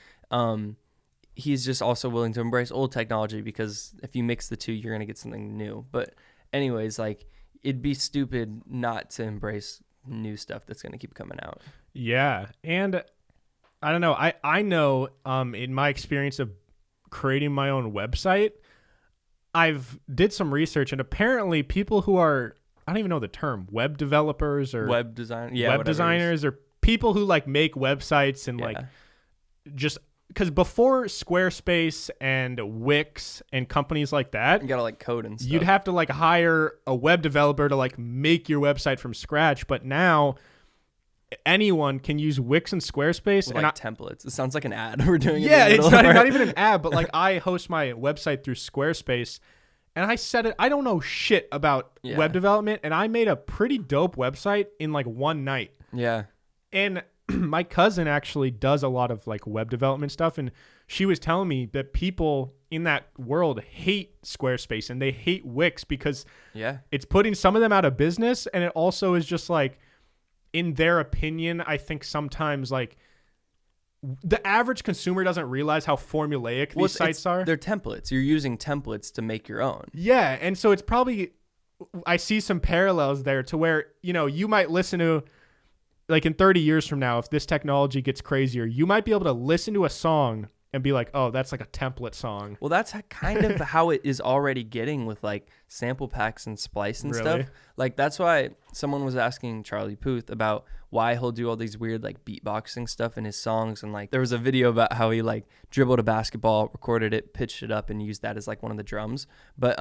He's just also willing to embrace old technology, because if you mix the two, you're gonna get something new. But anyways, like it'd be stupid not to embrace new stuff that's gonna keep coming out. Yeah, and I don't know. I know in my experience of creating my own website, I've did some research, and apparently people who are, I don't even know the term, web developers or web designers or people who like make websites and like just because before Squarespace and Wix and companies like that, you gotta like code and stuff. You'd have to like hire a web developer to like make your website from scratch. But now anyone can use Wix and Squarespace with, and templates. It sounds like an ad we're doing. Yeah, it's not even an ad, but like I host my website through Squarespace, and I said it. I don't know shit about web development, and I made a pretty dope website in like one night. Yeah, and my cousin actually does a lot of like web development stuff, and she was telling me that people in that world hate Squarespace and they hate Wix because it's putting some of them out of business, and it also is just like, in their opinion, I think sometimes like the average consumer doesn't realize how formulaic these sites are. They're templates. You're using templates to make your own. Yeah, and so it's probably, I see some parallels there to where, you know, you might listen to, like in 30 years from now, if this technology gets crazier, you might be able to listen to a song and be like, oh, that's like a template song. Well, that's kind of how it is already getting with like sample packs and splice and stuff. Like that's why someone was asking Charlie Puth about why he'll do all these weird like beatboxing stuff in his songs. And like there was a video about how he like dribbled a basketball, recorded it, pitched it up, and used that as like one of the drums. But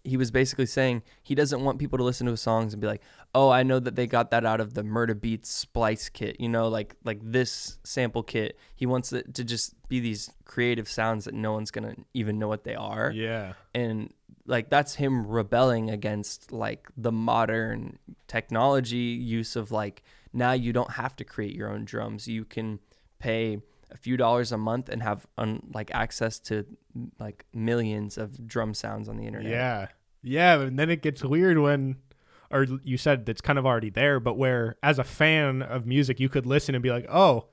he was basically saying he doesn't want people to listen to his songs and be like, oh, I know that they got that out of the Murda Beats splice kit, you know, like this sample kit. He wants it to just be these creative sounds that no one's going to even know what they are. Yeah. And like that's him rebelling against like the modern technology use of like, now you don't have to create your own drums. You can pay a few dollars a month and have like access to like millions of drum sounds on the internet. Yeah, and then it gets weird when, or you said it's kind of already there, but where as a fan of music you could listen and be like, oh,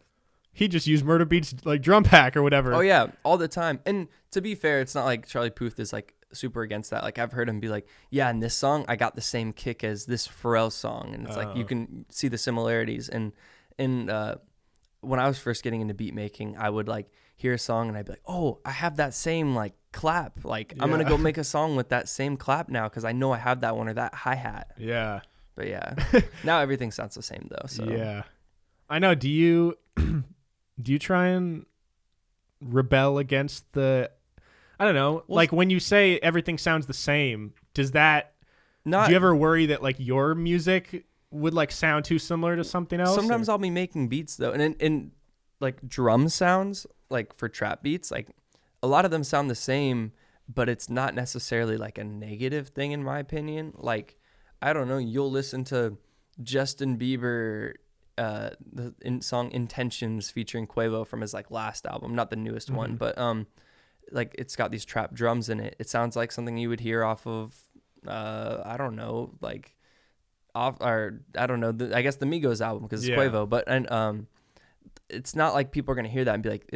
he just used Murda Beats like drum pack or whatever. Oh yeah, all the time. And to be fair, it's not like Charlie Puth is like super against that. Like I've heard him be like, yeah, in this song I got the same kick as this Pharrell song, and it's like you can see the similarities. And when I was first getting into beat making, I would like hear a song and I'd be like, oh, I have that same like clap. Like I'm going to go make a song with that same clap now because I know I have that one or that hi-hat. Yeah. But yeah, now everything sounds the same though. So yeah. I know. Do you try and rebel against the, I don't know, like when you say everything sounds the same, does that, do you ever worry that like your music would like sound too similar to something else? Sometimes I'll be making beats though, and in like drum sounds, like for trap beats, like a lot of them sound the same, but it's not necessarily like a negative thing in my opinion. Like I don't know, you'll listen to Justin Bieber song Intentions featuring Quavo from his like last album, not the newest one, but like it's got these trap drums in it. It sounds like something you would hear off of I don't know, like I guess the Migos album, because it's Quavo, but it's not like people are gonna hear that and be like,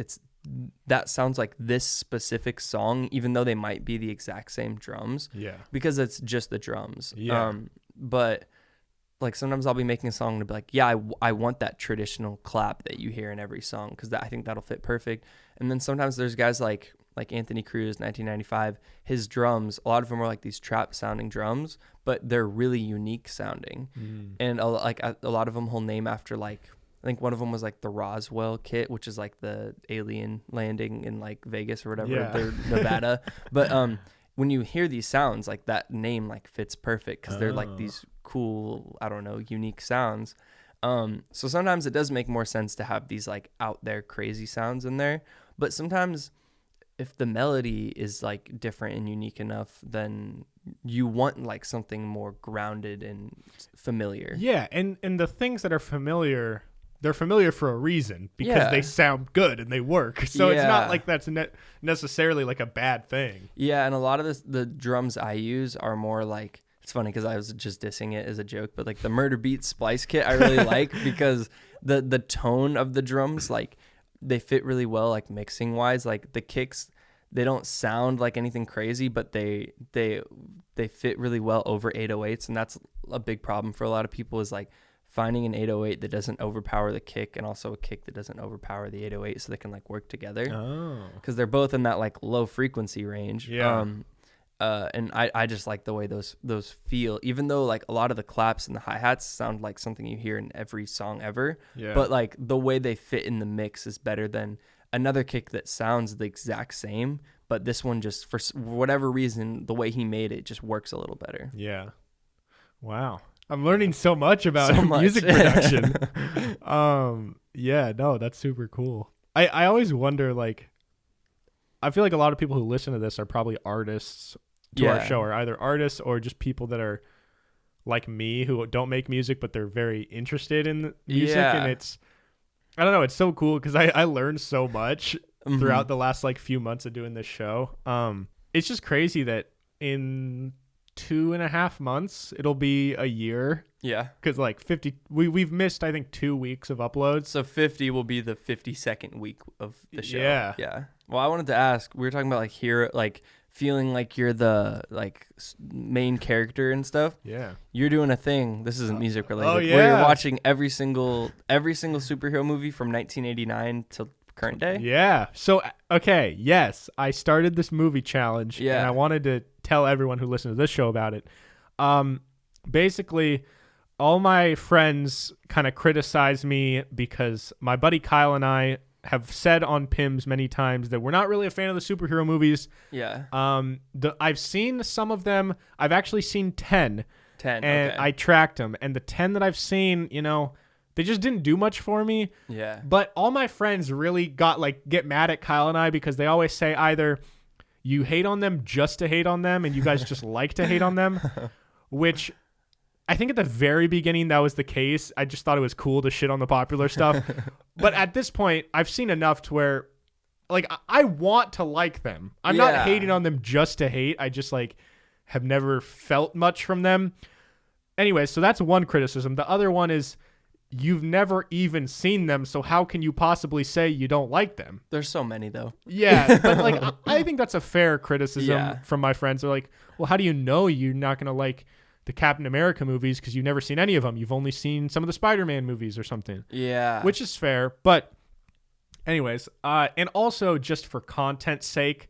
that sounds like this specific song, even though they might be the exact same drums, because it's just the drums. But like sometimes I'll be making a song to be like, I want that traditional clap that you hear in every song, because I think that'll fit perfect. And then sometimes there's guys like Anthony Cruz, 1995, his drums, a lot of them are like these trap sounding drums, but they're really unique sounding. And a lot of them he'll name after, like, I think one of them was like the Roswell kit, which is like the alien landing in like Vegas or whatever, they're Nevada. But when you hear these sounds, like that name like fits perfect, because they're like these cool, I don't know, unique sounds. So sometimes it does make more sense to have these like out there crazy sounds in there. But sometimes if the melody is like different and unique enough, then you want like something more grounded and familiar. Yeah, and the things that are familiar, they're familiar for a reason, because they sound good and they work. So it's not like that's necessarily like a bad thing. Yeah, and a lot of the drums I use are more like, it's funny because I was just dissing it as a joke, but like the Murder Beat Splice kit I really like, because the tone of the drums, like they fit really well, like mixing wise. Like the kicks, they don't sound like anything crazy, but they fit really well over 808s, and that's a big problem for a lot of people, is like finding an 808 that doesn't overpower the kick, and also a kick that doesn't overpower the 808, so they can like work together. Because they're both in that like low frequency range. And I just like the way those feel, even though like a lot of the claps and the hi-hats sound like something you hear in every song ever. But like the way they fit in the mix is better than another kick that sounds the exact same, but this one just, for whatever reason, the way he made it just works a little better. Wow, I'm learning so much about music production. No, that's super cool. I always wonder, like, I feel like a lot of people who listen to this are probably artists to our show, or either artists or just people that are like me who don't make music, but they're very interested in music. And it's, I don't know, it's so cool because I learned so much throughout the last like few months of doing this show. It's just crazy that in 2.5 months it'll be a year. Because like 50, we've missed I think 2 weeks of uploads. So 50 will be the 52nd week of the show. Well, I wanted to ask, we were talking about like here, like feeling like you're the like main character and stuff. You're doing a thing. This isn't music related. Where you're watching every single superhero movie from 1989 to current day. So okay, yes, I started this movie challenge, and I wanted to tell everyone who listens to this show about it. Basically, all my friends kind of criticize me because my buddy Kyle and I have said on PIMS many times that we're not really a fan of the superhero movies. I've seen some of them. I've actually seen 10. And I tracked them. And the 10 that I've seen, you know, they just didn't do much for me. But all my friends really get mad at Kyle and I because they always say either you hate on them just to hate on them and you guys just like to hate on them, which I think at the very beginning that was the case. I just thought it was cool to shit on the popular stuff. But at this point, I've seen enough to where like I want to like them. I'm not hating on them just to hate. I just like have never felt much from them. Anyway, so that's one criticism. The other one is you've never even seen them, so how can you possibly say you don't like them? There's so many though. But like I think that's a fair criticism from my friends. They're like, well, how do you know you're not going to like the Captain America movies because you've never seen any of them? You've only seen some of the Spider-Man movies or something. Which is fair. But anyways, and also just for content's sake,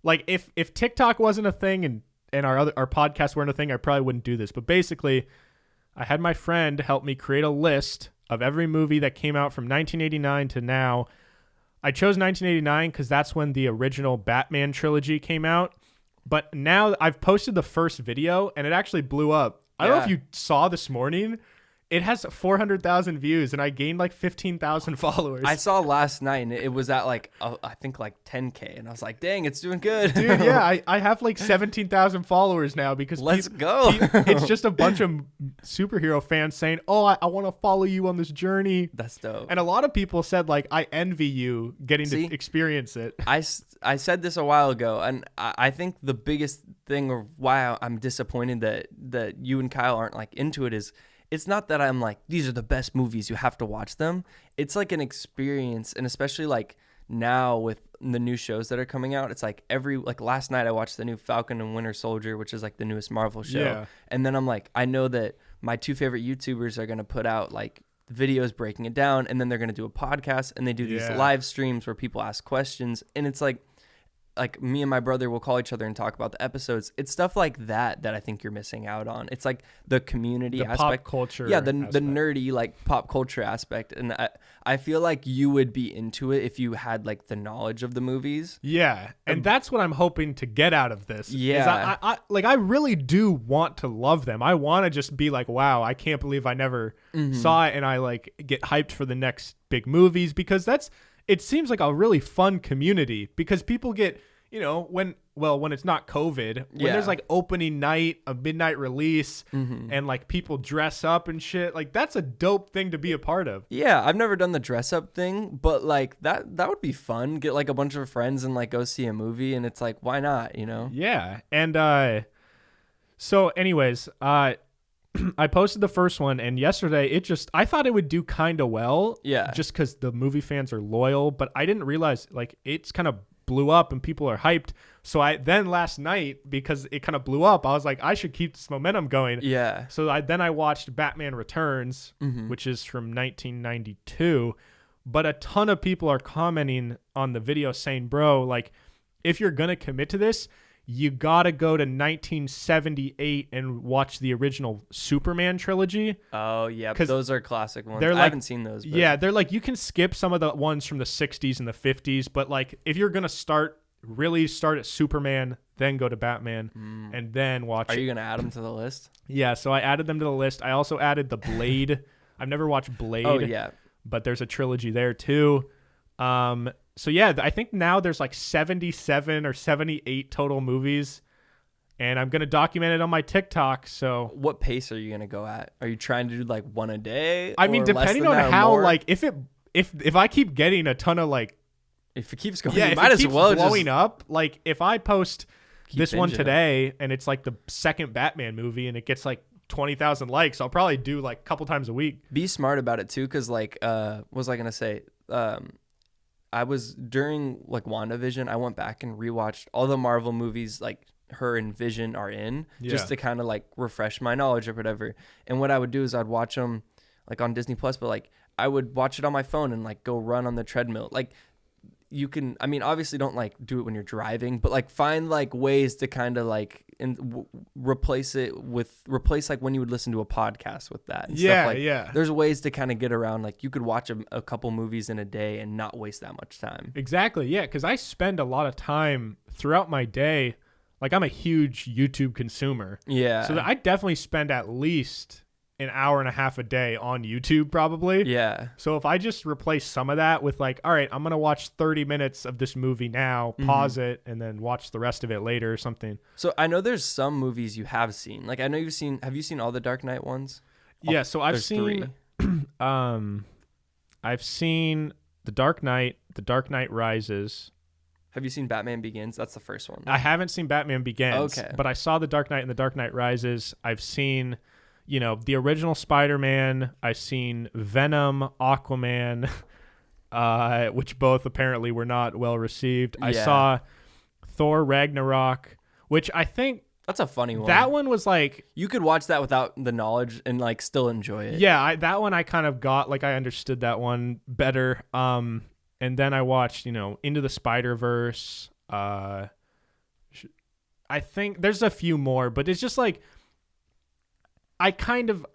like if TikTok wasn't a thing and our podcast weren't a thing, I probably wouldn't do this. But basically, I had my friend help me create a list of every movie that came out from 1989 to now. I chose 1989 because that's when the original Batman trilogy came out. But now I've posted the first video and it actually blew up. I don't know if you saw this morning. It has 400,000 views, and I gained like 15,000 followers. I saw last night, and it was at like I think like 10K, and I was like, dang, it's doing good, dude. Yeah, I have like 17,000 followers now because let's go. It's just a bunch of superhero fans saying, "Oh, I want to follow you on this journey." That's dope. And a lot of people said like, "I envy you getting to experience it." I said this a while ago, and I think the biggest thing of why I'm disappointed that you and Kyle aren't like into it is. It's not that I'm like, these are the best movies, you have to watch them. It's like an experience. And especially like now with the new shows that are coming out, it's like last night I watched the new Falcon and Winter Soldier, which is like the newest Marvel show. Yeah. And then I'm like, I know that my two favorite YouTubers are going to put out like videos breaking it down. And then they're going to do a podcast, and they do these live streams where people ask questions. And it's like me and my brother will call each other and talk about the episodes. It's stuff like that I think you're missing out on. It's like the community aspect, pop culture, the nerdy like pop culture aspect. And I feel like you would be into it if you had like the knowledge of the movies. Yeah, and that's what I'm hoping to get out of this. Yeah, I really do want to love them. I want to just be like, wow, I can't believe I never saw it, and I like get hyped for the next big movies because it seems like a really fun community because people get, when it's not COVID, when there's like opening night, a midnight release, and like people dress up and shit, like that's a dope thing to be a part of. Yeah, I've never done the dress up thing, but like that would be fun. Get like a bunch of friends and like go see a movie, and it's like, why not, Yeah. And so anyways, I posted the first one, and yesterday I thought it would do kind of well. Yeah. Just because the movie fans are loyal, but I didn't realize like it's kind of blew up and people are hyped. So then last night, because it kind of blew up, I was like, I should keep this momentum going. Yeah. So I watched Batman Returns, which is from 1992. But a ton of people are commenting on the video saying, bro, like if you're going to commit to this, you got to go to 1978 and watch the original Superman trilogy. Oh, yeah. Those are classic ones. I haven't seen those. But. Yeah, they're like, you can skip some of the ones from the 60s and the 50s, but like if you're going to really start at Superman, then go to Batman, and then watch Are you going to add them to the list? Yeah, so I added them to the list. I also added the Blade. I've never watched Blade. Oh, yeah. But there's a trilogy there too. So yeah, I think now there's like 77 or 78 total movies, and I'm going to document it on my TikTok. So what pace are you going to go at? Are you trying to do like one a day? I mean, depending on how, like if I keep getting a ton of like, if it keeps going, you might as well blowing up. Like if I post this one today and it's like the second Batman movie and it gets like 20,000 likes, I'll probably do like a couple times a week. Be smart about it too. Cause like, what was I going to say? I was during like WandaVision, I went back and rewatched all the Marvel movies like her and Vision are in, just to kind of like refresh my knowledge or whatever. And what I would do is I'd watch them like on Disney Plus, but like I would watch it on my phone and like go run on the treadmill. Like you can, I mean, obviously don't like do it when you're driving, but like find like ways to kind of like replace like when you would listen to a podcast with that. And stuff like, yeah. There's ways to kind of get around. Like you could watch a couple movies in a day and not waste that much time. Exactly. Yeah. Cause I spend a lot of time throughout my day. Like I'm a huge YouTube consumer. Yeah. So I definitely spend at least an hour and a half a day on YouTube probably. Yeah. So if I just replace some of that with like, all right, I'm going to watch 30 minutes of this movie now, pause it, and then watch the rest of it later or something. So I know there's some movies you have seen. Like I know have you seen all the Dark Knight ones? Yeah. So I've seen, I've seen The Dark Knight, The Dark Knight Rises. Have you seen Batman Begins? That's the first one. I haven't seen Batman Begins. Okay. But I saw The Dark Knight and The Dark Knight Rises. I've seen, the original Spider-Man. I've seen Venom, Aquaman, which both apparently were not well received. I saw Thor Ragnarok, which I think that's a funny one. That one was like, you could watch that without the knowledge and like still enjoy it. Yeah, that one I kind of got, like I understood that one better. And then I watched, Into the Spider-Verse. I think there's a few more, but it's just like, I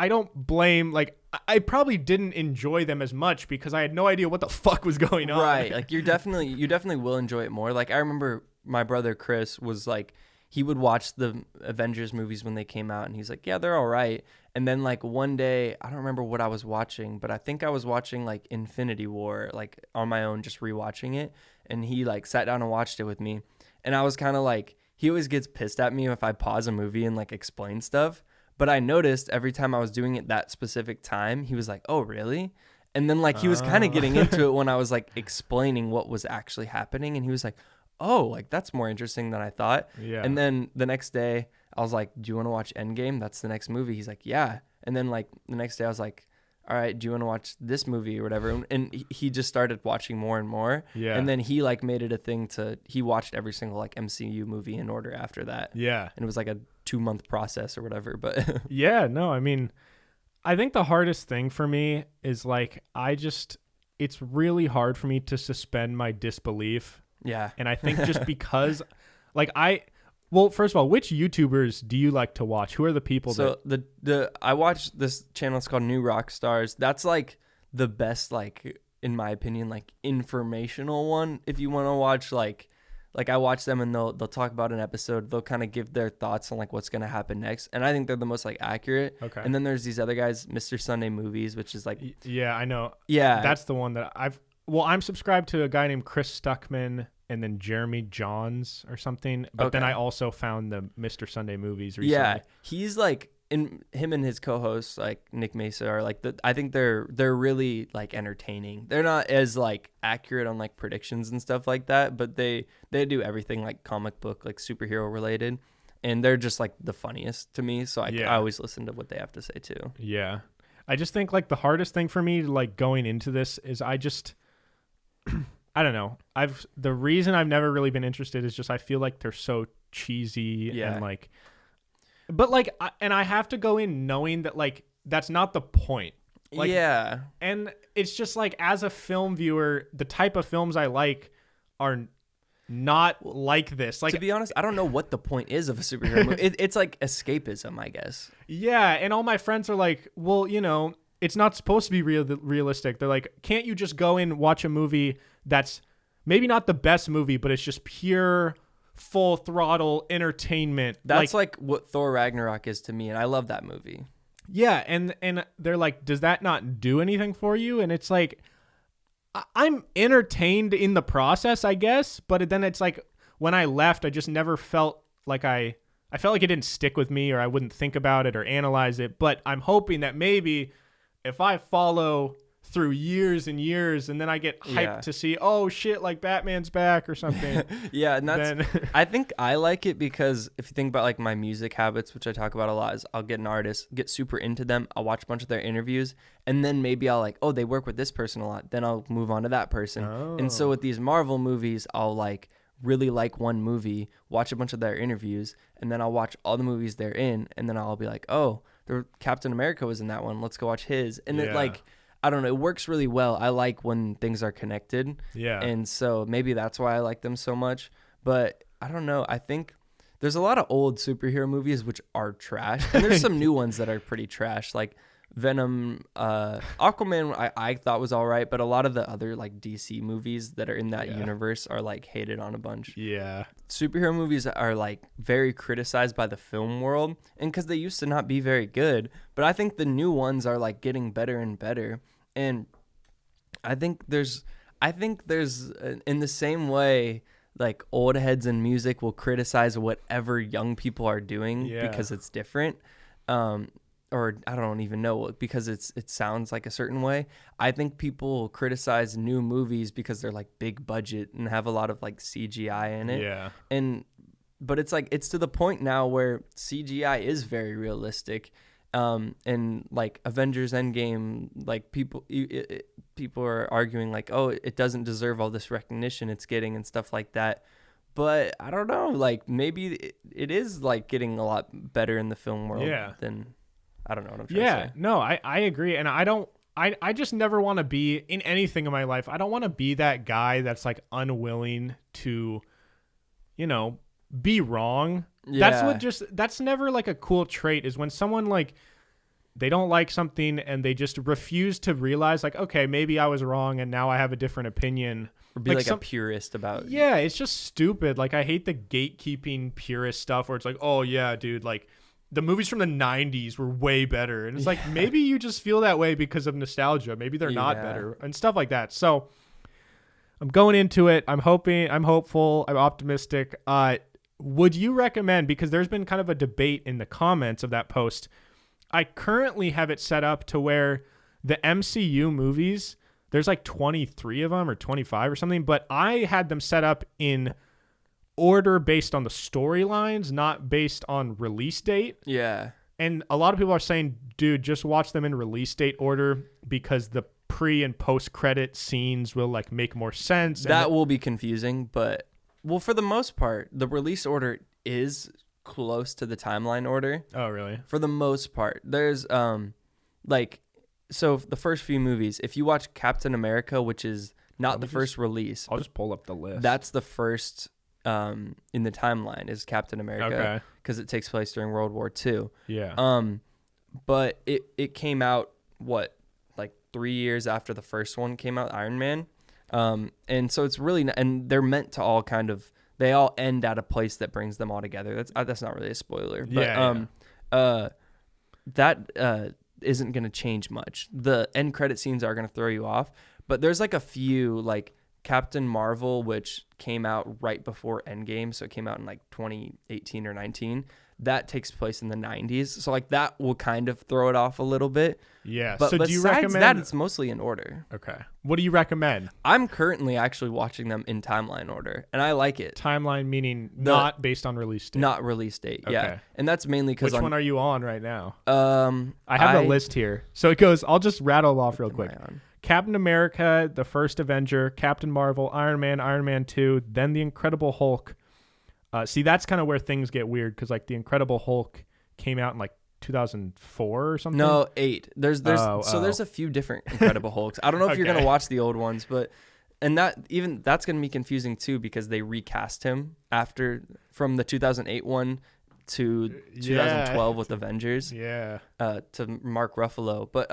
don't blame, like, I probably didn't enjoy them as much because I had no idea what the fuck was going on. Right. Like you definitely will enjoy it more. Like I remember my brother Chris was like, he would watch the Avengers movies when they came out, and he's like, yeah, they're all right. And then like one day, I don't remember what I was watching, but I think I was watching like Infinity War, like on my own, just rewatching it. And he like sat down and watched it with me. And I was kind of like, he always gets pissed at me if I pause a movie and like explain stuff. But I noticed every time I was doing it that specific time, he was like, oh, really? And then like he was kind of getting into it when I was like explaining what was actually happening. And he was like, oh, like that's more interesting than I thought. Yeah. And then the next day I was like, do you want to watch Endgame? That's the next movie. He's like, yeah. And then like the next day I was like, all right, do you want to watch this movie or whatever? And he just started watching more and more. Yeah. And then he like made it a thing he watched every single like MCU movie in order after that. Yeah. And it was like a 2-month process or whatever. But yeah, no, I mean, I think the hardest thing for me is like, it's really hard for me to suspend my disbelief. yeah. And I think just because like well, first of all, which YouTubers do you like to watch? Who are the people that I watch this channel, it's called New Rock Stars. That's like the best, like in my opinion, like informational one. If you want to watch like I watch them and they'll talk about an episode, they'll kind of give their thoughts on like what's going to happen next. And I think they're the most like accurate. Okay. And then there's these other guys, Mr. Sunday Movies, which is like, yeah, I know. yeah, that's the one that I'm subscribed to a guy named Chris Stuckman and then Jeremy Johns or something. But then I also found the Mr. Sunday Movies recently. Yeah, he's like, him and his co-hosts like Nick Mesa are like I think they're really like entertaining. They're not as like accurate on like predictions and stuff like that, but they do everything like comic book, like superhero related, and they're just like the funniest to me. So I always listen to what they have to say too. Yeah, I just think like the hardest thing for me like going into this is I don't know. The reason I've never really been interested is just I feel like they're so cheesy and like, but like, I have to go in knowing that like that's not the point. Like, yeah. And it's just like as a film viewer, the type of films I like are not like this. Like, to be honest, I don't know what the point is of a superhero movie. It's like escapism, I guess. Yeah, and all my friends are like, well, you know, it's not supposed to be realistic. They're like, can't you just go in and watch a movie that's maybe not the best movie, but it's just pure full throttle entertainment? That's like what Thor Ragnarok is to me, and I love that movie. Yeah, and they're like, does that not do anything for you? And it's like, I'm entertained in the process, I guess, but then it's like when I left, I just never felt like I felt like it didn't stick with me, or I wouldn't think about it or analyze it. But I'm hoping that maybe if I follow through years and years and then I get hyped to see, oh shit, like Batman's back or something. Yeah, and that's I think I like it because if you think about like my music habits, which I talk about a lot, is I'll get an artist, get super into them, I'll watch a bunch of their interviews, and then maybe I'll like, oh, they work with this person a lot, then I'll move on to that person. And so with these Marvel movies, I'll like really like one movie, watch a bunch of their interviews, and then I'll watch all the movies they're in, and then I'll be like, oh, Captain America was in that one, let's go watch his. And it like, I don't know, it works really well. I like when things are connected. Yeah. And so maybe that's why I like them so much. But I don't know. I think there's a lot of old superhero movies which are trash. And there's some new ones that are pretty trash. Like Venom, Aquaman I thought was all right. But a lot of the other like DC movies that are in that universe are like hated on a bunch. Yeah. Superhero movies are like very criticized by the film world. And because they used to not be very good. But I think the new ones are like getting better and better. And I think there's in the same way, like old heads in music will criticize whatever young people are doing because it's different. Or I don't even know, because it sounds like a certain way. I think people criticize new movies because they're like big budget and have a lot of like CGI in it. Yeah. But it's like, it's to the point now where CGI is very realistic. And like Avengers Endgame, like people are arguing like, oh, it doesn't deserve all this recognition it's getting and stuff like that. But I don't know, like maybe it is like getting a lot better in the film world than, I don't know what I'm trying to say. No, I agree. And I just never want to be in anything in my life. I don't want to be that guy that's like unwilling to, you know, be wrong. Yeah. That's never like a cool trait, is when someone like, they don't like something and they just refuse to realize like, okay, maybe I was wrong and now I have a different opinion. or be like a purist about. Yeah, it's just stupid. Like I hate the gatekeeping purist stuff where it's like, oh yeah, dude, like the movies from the 90s were way better. And it's like, maybe you just feel that way because of nostalgia. Maybe they're not better and stuff like that. So I'm going into it. I'm hopeful. I'm optimistic. Would you recommend, because there's been kind of a debate in the comments of that post, I currently have it set up to where the MCU movies, there's like 23 of them or 25 or something, but I had them set up in order based on the storylines, not based on release date. Yeah. And a lot of people are saying, dude, just watch them in release date order because the pre and post credit scenes will like make more sense. That will be confusing, but well, for the most part, the release order is close to the timeline order. Oh, really? For the most part. There's like, so the first few movies, if you watch Captain America, which is not the first release. I'll just pull up the list. That's the first in the timeline is Captain America, because it takes place during World War II. Yeah. But it came out like 3 years after the first one came out, Iron Man. And so it's really and they're meant to all kind of, they all end at a place that brings them all together. That's not really a spoiler, but that isn't going to change much. The end credit scenes are going to throw you off, but there's like a few, like Captain Marvel, which came out right before Endgame, so it came out in like 2018 or 19. That takes place in the 90s, so like that will kind of throw it off a little bit. Yeah. But so do you recommend that? It's mostly in order. Okay. What do you recommend? I'm currently actually watching them in timeline order, and I like it. Timeline meaning not based on release date. Not release date. Okay. Yeah. And that's mainly because which one are you on right now? I have a list here, so it goes. I'll just rattle off real quick. Captain America, the first Avenger, Captain Marvel, Iron Man 2, then the Incredible Hulk. See, that's kind of where things get weird because like the Incredible Hulk came out in like 2004 or something. No, 8. There's a few different Incredible Hulks. I don't know if you're gonna watch the old ones, but that's gonna be confusing too because they recast him from the 2008 one to 2012 with Avengers. Yeah. To Mark Ruffalo, but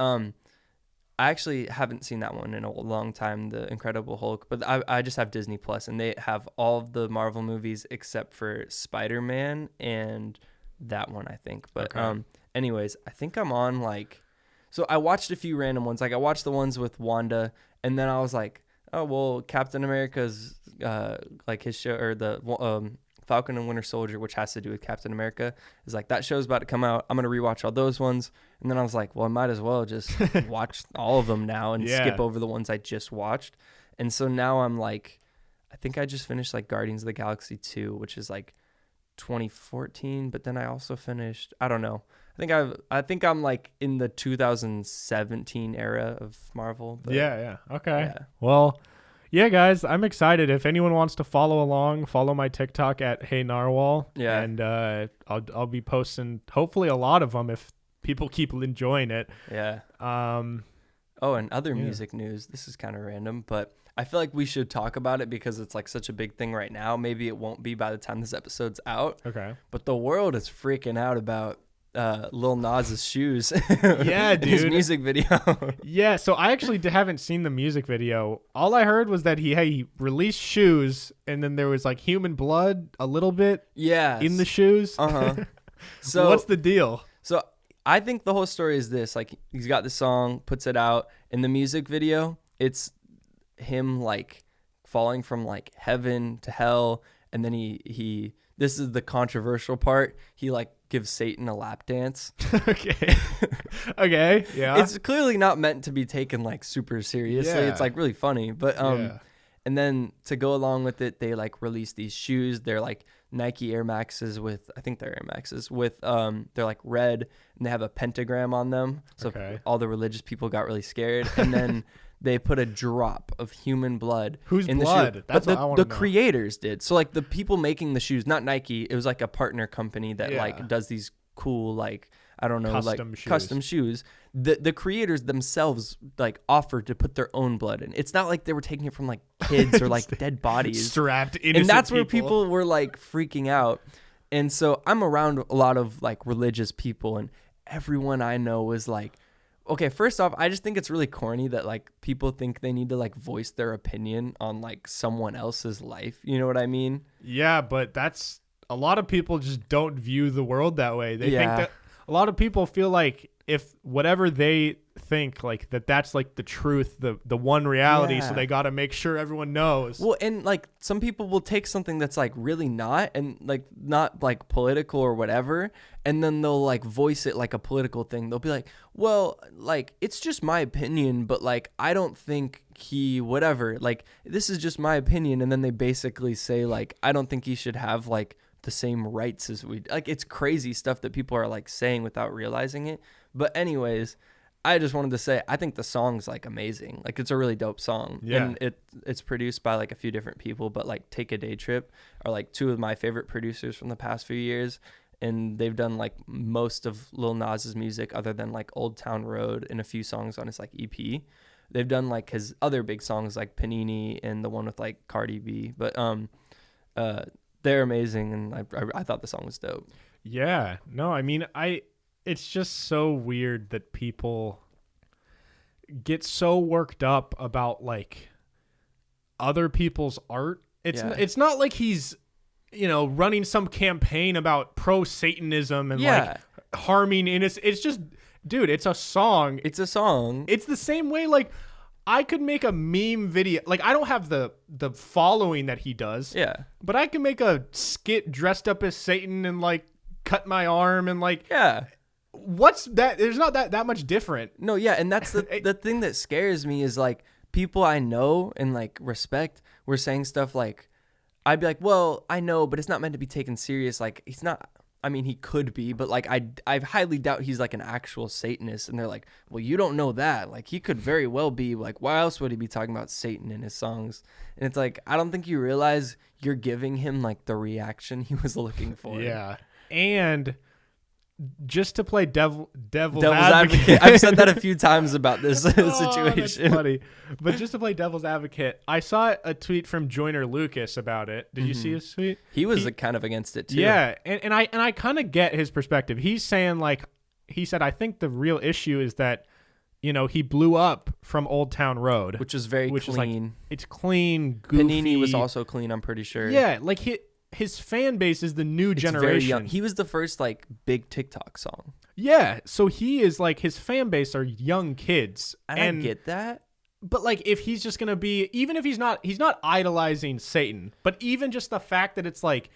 I actually haven't seen that one in a long time, the Incredible Hulk, but I just have Disney Plus, and they have all of the Marvel movies except for Spider-Man and that one, I think. But anyways, I think I'm on so I watched a few random ones. Like I watched the ones with Wanda, and then I was like, oh, well, Captain America's like his show, or the Falcon and Winter Soldier, which has to do with Captain America, is like, that show's about to come out. I'm going to rewatch all those ones. And then I was like, well, I might as well just watch all of them now and skip over the ones I just watched. And so now I'm like, I think I just finished like Guardians of the Galaxy 2, which is like 2014. But then I also finished, I don't know. I think I'm like in the 2017 era of Marvel. But yeah. Okay. Yeah. Well, yeah, guys, I'm excited. If anyone wants to follow along, follow my TikTok at Hey Narwhal. Yeah. And I'll be posting hopefully a lot of them if people keep enjoying it. Yeah. And other music news. This is kind of random, but I feel like we should talk about it because it's like such a big thing right now. Maybe it won't be by the time this episode's out. Okay. But the world is freaking out about Lil Nas's shoes. Yeah, dude. His music video. Yeah, so I actually haven't seen the music video. All I heard was that he released shoes, and then there was like human blood a little bit in the shoes. So what's the deal? So I think the whole story is this. Like, he's got the song, puts it out. In the music video, it's him like falling from like heaven to hell, and then he this is the controversial part. He like gives Satan a lap dance. Okay. Yeah. It's clearly not meant to be taken like super seriously. Yeah. It's like really funny, but and then to go along with it, they like release these shoes. They're like Nike Air Maxes with, I think they're Air Maxes with they're like red and they have a pentagram on them. So all the religious people got really scared, and then they put a drop of human blood. Whose in blood? The shoe. That's but what I want to know. The creators did. So like the people making the shoes, not Nike. It was like a partner company that like does these cool like, I don't know, custom shoes. The creators themselves like offered to put their own blood in. It's not like they were taking it from like kids or like dead bodies. Strapped innocent And that's where people were like freaking out. And so I'm around a lot of like religious people, and everyone I know was like, okay, first off, I just think it's really corny that like people think they need to like voice their opinion on like someone else's life. You know what I mean? Yeah, but that's a lot of people just don't view the world that way. They think Yeah. that a lot of people feel like if whatever they think like that's like the truth, the one reality, so Yeah. they got to make sure everyone knows. Well, and like some people will take something that's like really not and like not like political or whatever, and then they'll like voice it like a political thing. They'll be like, well, like it's just my opinion, but like I don't think he whatever. Like this is just my opinion, and then they basically say like I don't think he should have like the same rights as we. Like it's crazy stuff that people are like saying without realizing it. But anyways, I just wanted to say I think the song's like amazing. Like it's a really dope song. Yeah. And it's produced by like a few different people, but like Take a Day Trip are like two of my favorite producers from the past few years. And they've done like most of Lil Nas's music other than like Old Town Road and a few songs on his like EP. They've done like his other big songs like Panini and the one with like Cardi B. But they're amazing, and I thought the song was dope. Yeah. No, I mean, it's just so weird that people get so worked up about like other people's art. It's not like he's, running some campaign about pro-Satanism and like harming innocent. It's just, dude, it's a song. It's a song. It's the same way like I could make a meme video. Like I don't have the following that he does. Yeah. But I can make a skit dressed up as Satan and like cut my arm and like what's that? There's not that much different. No, yeah, and that's the thing that scares me is like people I know and like respect were saying stuff like I'd be like, well, I know, but it's not meant to be taken serious. Like he's not. I mean, he could be, but like I highly doubt he's like an actual Satanist. And they're like, well, you don't know that. Like he could very well be. Like why else would he be talking about Satan in his songs? And it's like I don't think you realize you're giving him like the reaction he was looking for. Yeah, and just to play devil's advocate. I've said that a few times about this situation. That's funny. But just to play devil's advocate, I saw a tweet from Joyner Lucas about it. Did you see his tweet? He was kind of against it too. Yeah, and I kind of get his perspective. He's saying he said, I think the real issue is that he blew up from Old Town Road, which is very clean. Is like, it's clean, goofy. Panini was also clean, I'm pretty sure. Yeah, like his fan base is the new generation. Very young. He was the first like big TikTok song. Yeah, so he is like his fan base are young kids, and I get that. But like, if he's just gonna be, even if he's not idolizing Satan, but even just the fact that it's like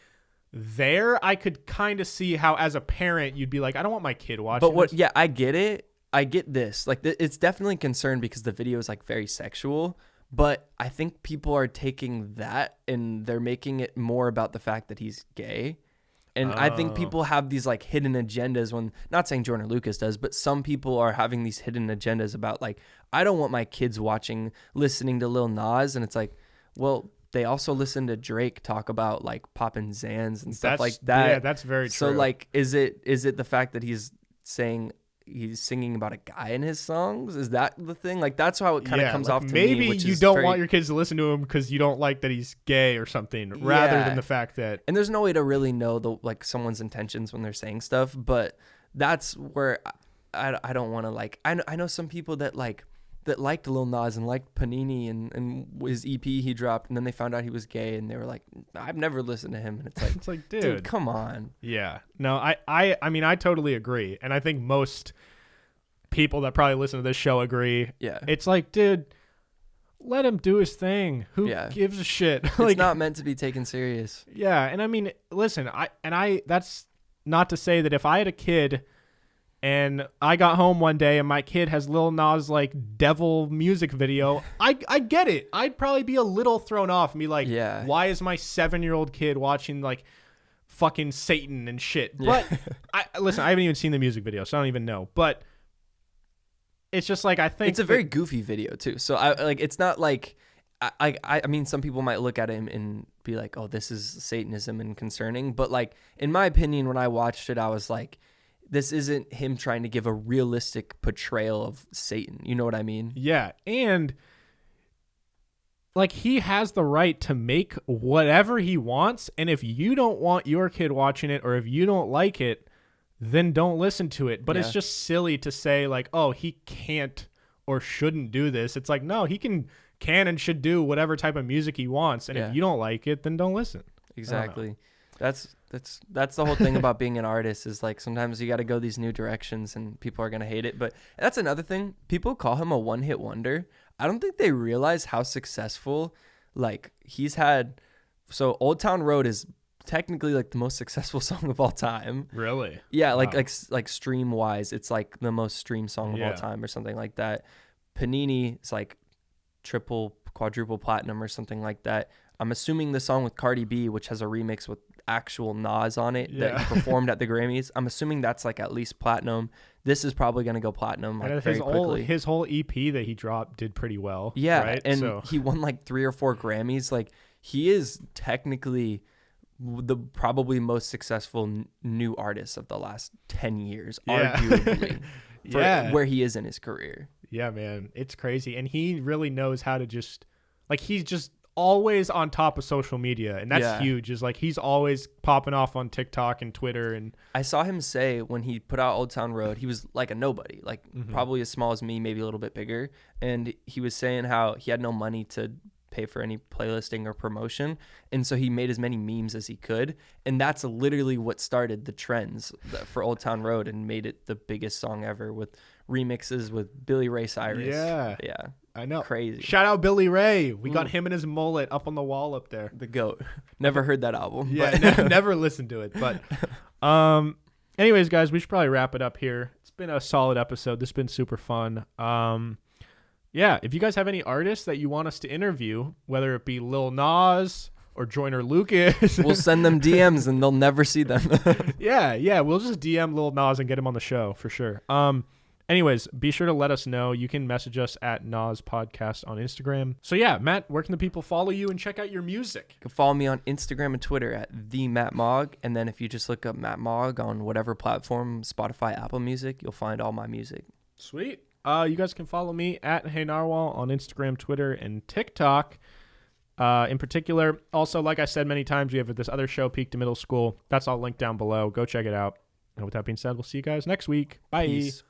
there, I could kind of see how as a parent you'd be like, I don't want my kid watching. But this. Yeah, I get it. I get this. Like, it's definitely concerned because the video is like very sexual. But I think people are taking that and they're making it more about the fact that he's gay. And I think people have these like hidden agendas when, not saying Joyner Lucas does, but some people are having these hidden agendas about like, I don't want my kids listening to Lil Nas. And it's like, well, they also listen to Drake talk about like popping Xans and stuff like that. Yeah, that's very true. So like, is it the fact that he's singing about a guy in his songs? Is that the thing? Like that's how it kind of comes off to me. Maybe you don't want your kids to listen to him because you don't like that he's gay or something, rather than the fact that. And there's no way to really know someone's intentions when they're saying stuff, but that's where I don't want to like. I know some people that liked Lil Nas and liked Panini and his EP he dropped, and then they found out he was gay, and they were like, I've never listened to him, and it's like, dude, come on. Yeah, no, I mean, I totally agree, and I think most people that probably listen to this show agree. Yeah, it's like, dude, let him do his thing. Who gives a shit? It's not meant to be taken serious. Yeah, and I mean, listen, I that's not to say that if I had a kid and I got home one day and my kid has Lil Nas like devil music video, I get it. I'd probably be a little thrown off and be like, why is my 7-year-old kid watching like fucking Satan and shit? But listen, I haven't even seen the music video, so I don't even know. But it's just like, I think it's a very goofy video too. So it's not like I mean, some people might look at him and be like, oh, this is Satanism and concerning. But like, in my opinion, when I watched it, I was like, this isn't him trying to give a realistic portrayal of Satan. You know what I mean? Yeah. And like, he has the right to make whatever he wants. And if you don't want your kid watching it, or if you don't like it, then don't listen to it. But it's Yeah. just silly to say like, oh, he can't or shouldn't do this. It's like, no, he can and should do whatever type of music he wants. And Yeah. if you don't like it, then don't listen. Exactly. That's the whole thing about being an artist is like sometimes you got to go these new directions and people are going to hate it. But that's another thing. People call him a one-hit wonder. I don't think they realize how successful like he's had. So Old Town Road is technically like the most successful song of all time. Really? Yeah, Wow. like stream wise, it's like the most streamed song of all time or something like that. Panini is like triple, quadruple platinum or something like that. I'm assuming the song with Cardi B, which has a remix with actual NAS on it that he performed at the Grammys, I'm assuming that's like at least platinum. This is probably going to go platinum like very quickly. His whole EP that he dropped did pretty well. Yeah, right? and he won like 3 or 4 Grammys. Like he is technically the probably most successful new artist of the last 10 years, arguably, for where he is in his career. Yeah, man, it's crazy. And he really knows how to just, like, he's just always on top of social media. And that's huge. Is like, he's always popping off on TikTok and Twitter. And I saw him say when he put out Old Town Road, he was like a nobody, like probably as small as me, maybe a little bit bigger. And he was saying how he had no money to pay for any playlisting or promotion, and so he made as many memes as he could, and that's literally what started the trends for Old Town Road and made it the biggest song ever, with remixes with Billy Ray Cyrus. Yeah I know, crazy. Shout out Billy Ray. We got him and his mullet up on the wall up there. The GOAT. Never heard that album. Never listened to it, but anyways, guys, we should probably wrap it up here. It's been a solid episode. This has been super fun. Yeah, if you guys have any artists that you want us to interview, whether it be Lil Nas or Joyner Lucas, we'll send them DMs and they'll never see them. yeah, we'll just DM Lil Nas and get him on the show for sure. Anyways, be sure to let us know. You can message us at Nas Podcast on Instagram. So yeah, Matt, where can the people follow you and check out your music? You can follow me on Instagram and Twitter at @TheMattMog, and then if you just look up Matt Mog on whatever platform, Spotify, Apple Music, you'll find all my music. Sweet. You guys can follow me at Hey Narwhal on Instagram, Twitter, and TikTok in particular. Also, like I said many times, we have this other show, Peak to Middle School. That's all linked down below. Go check it out. And with that being said, we'll see you guys next week. Bye. Peace.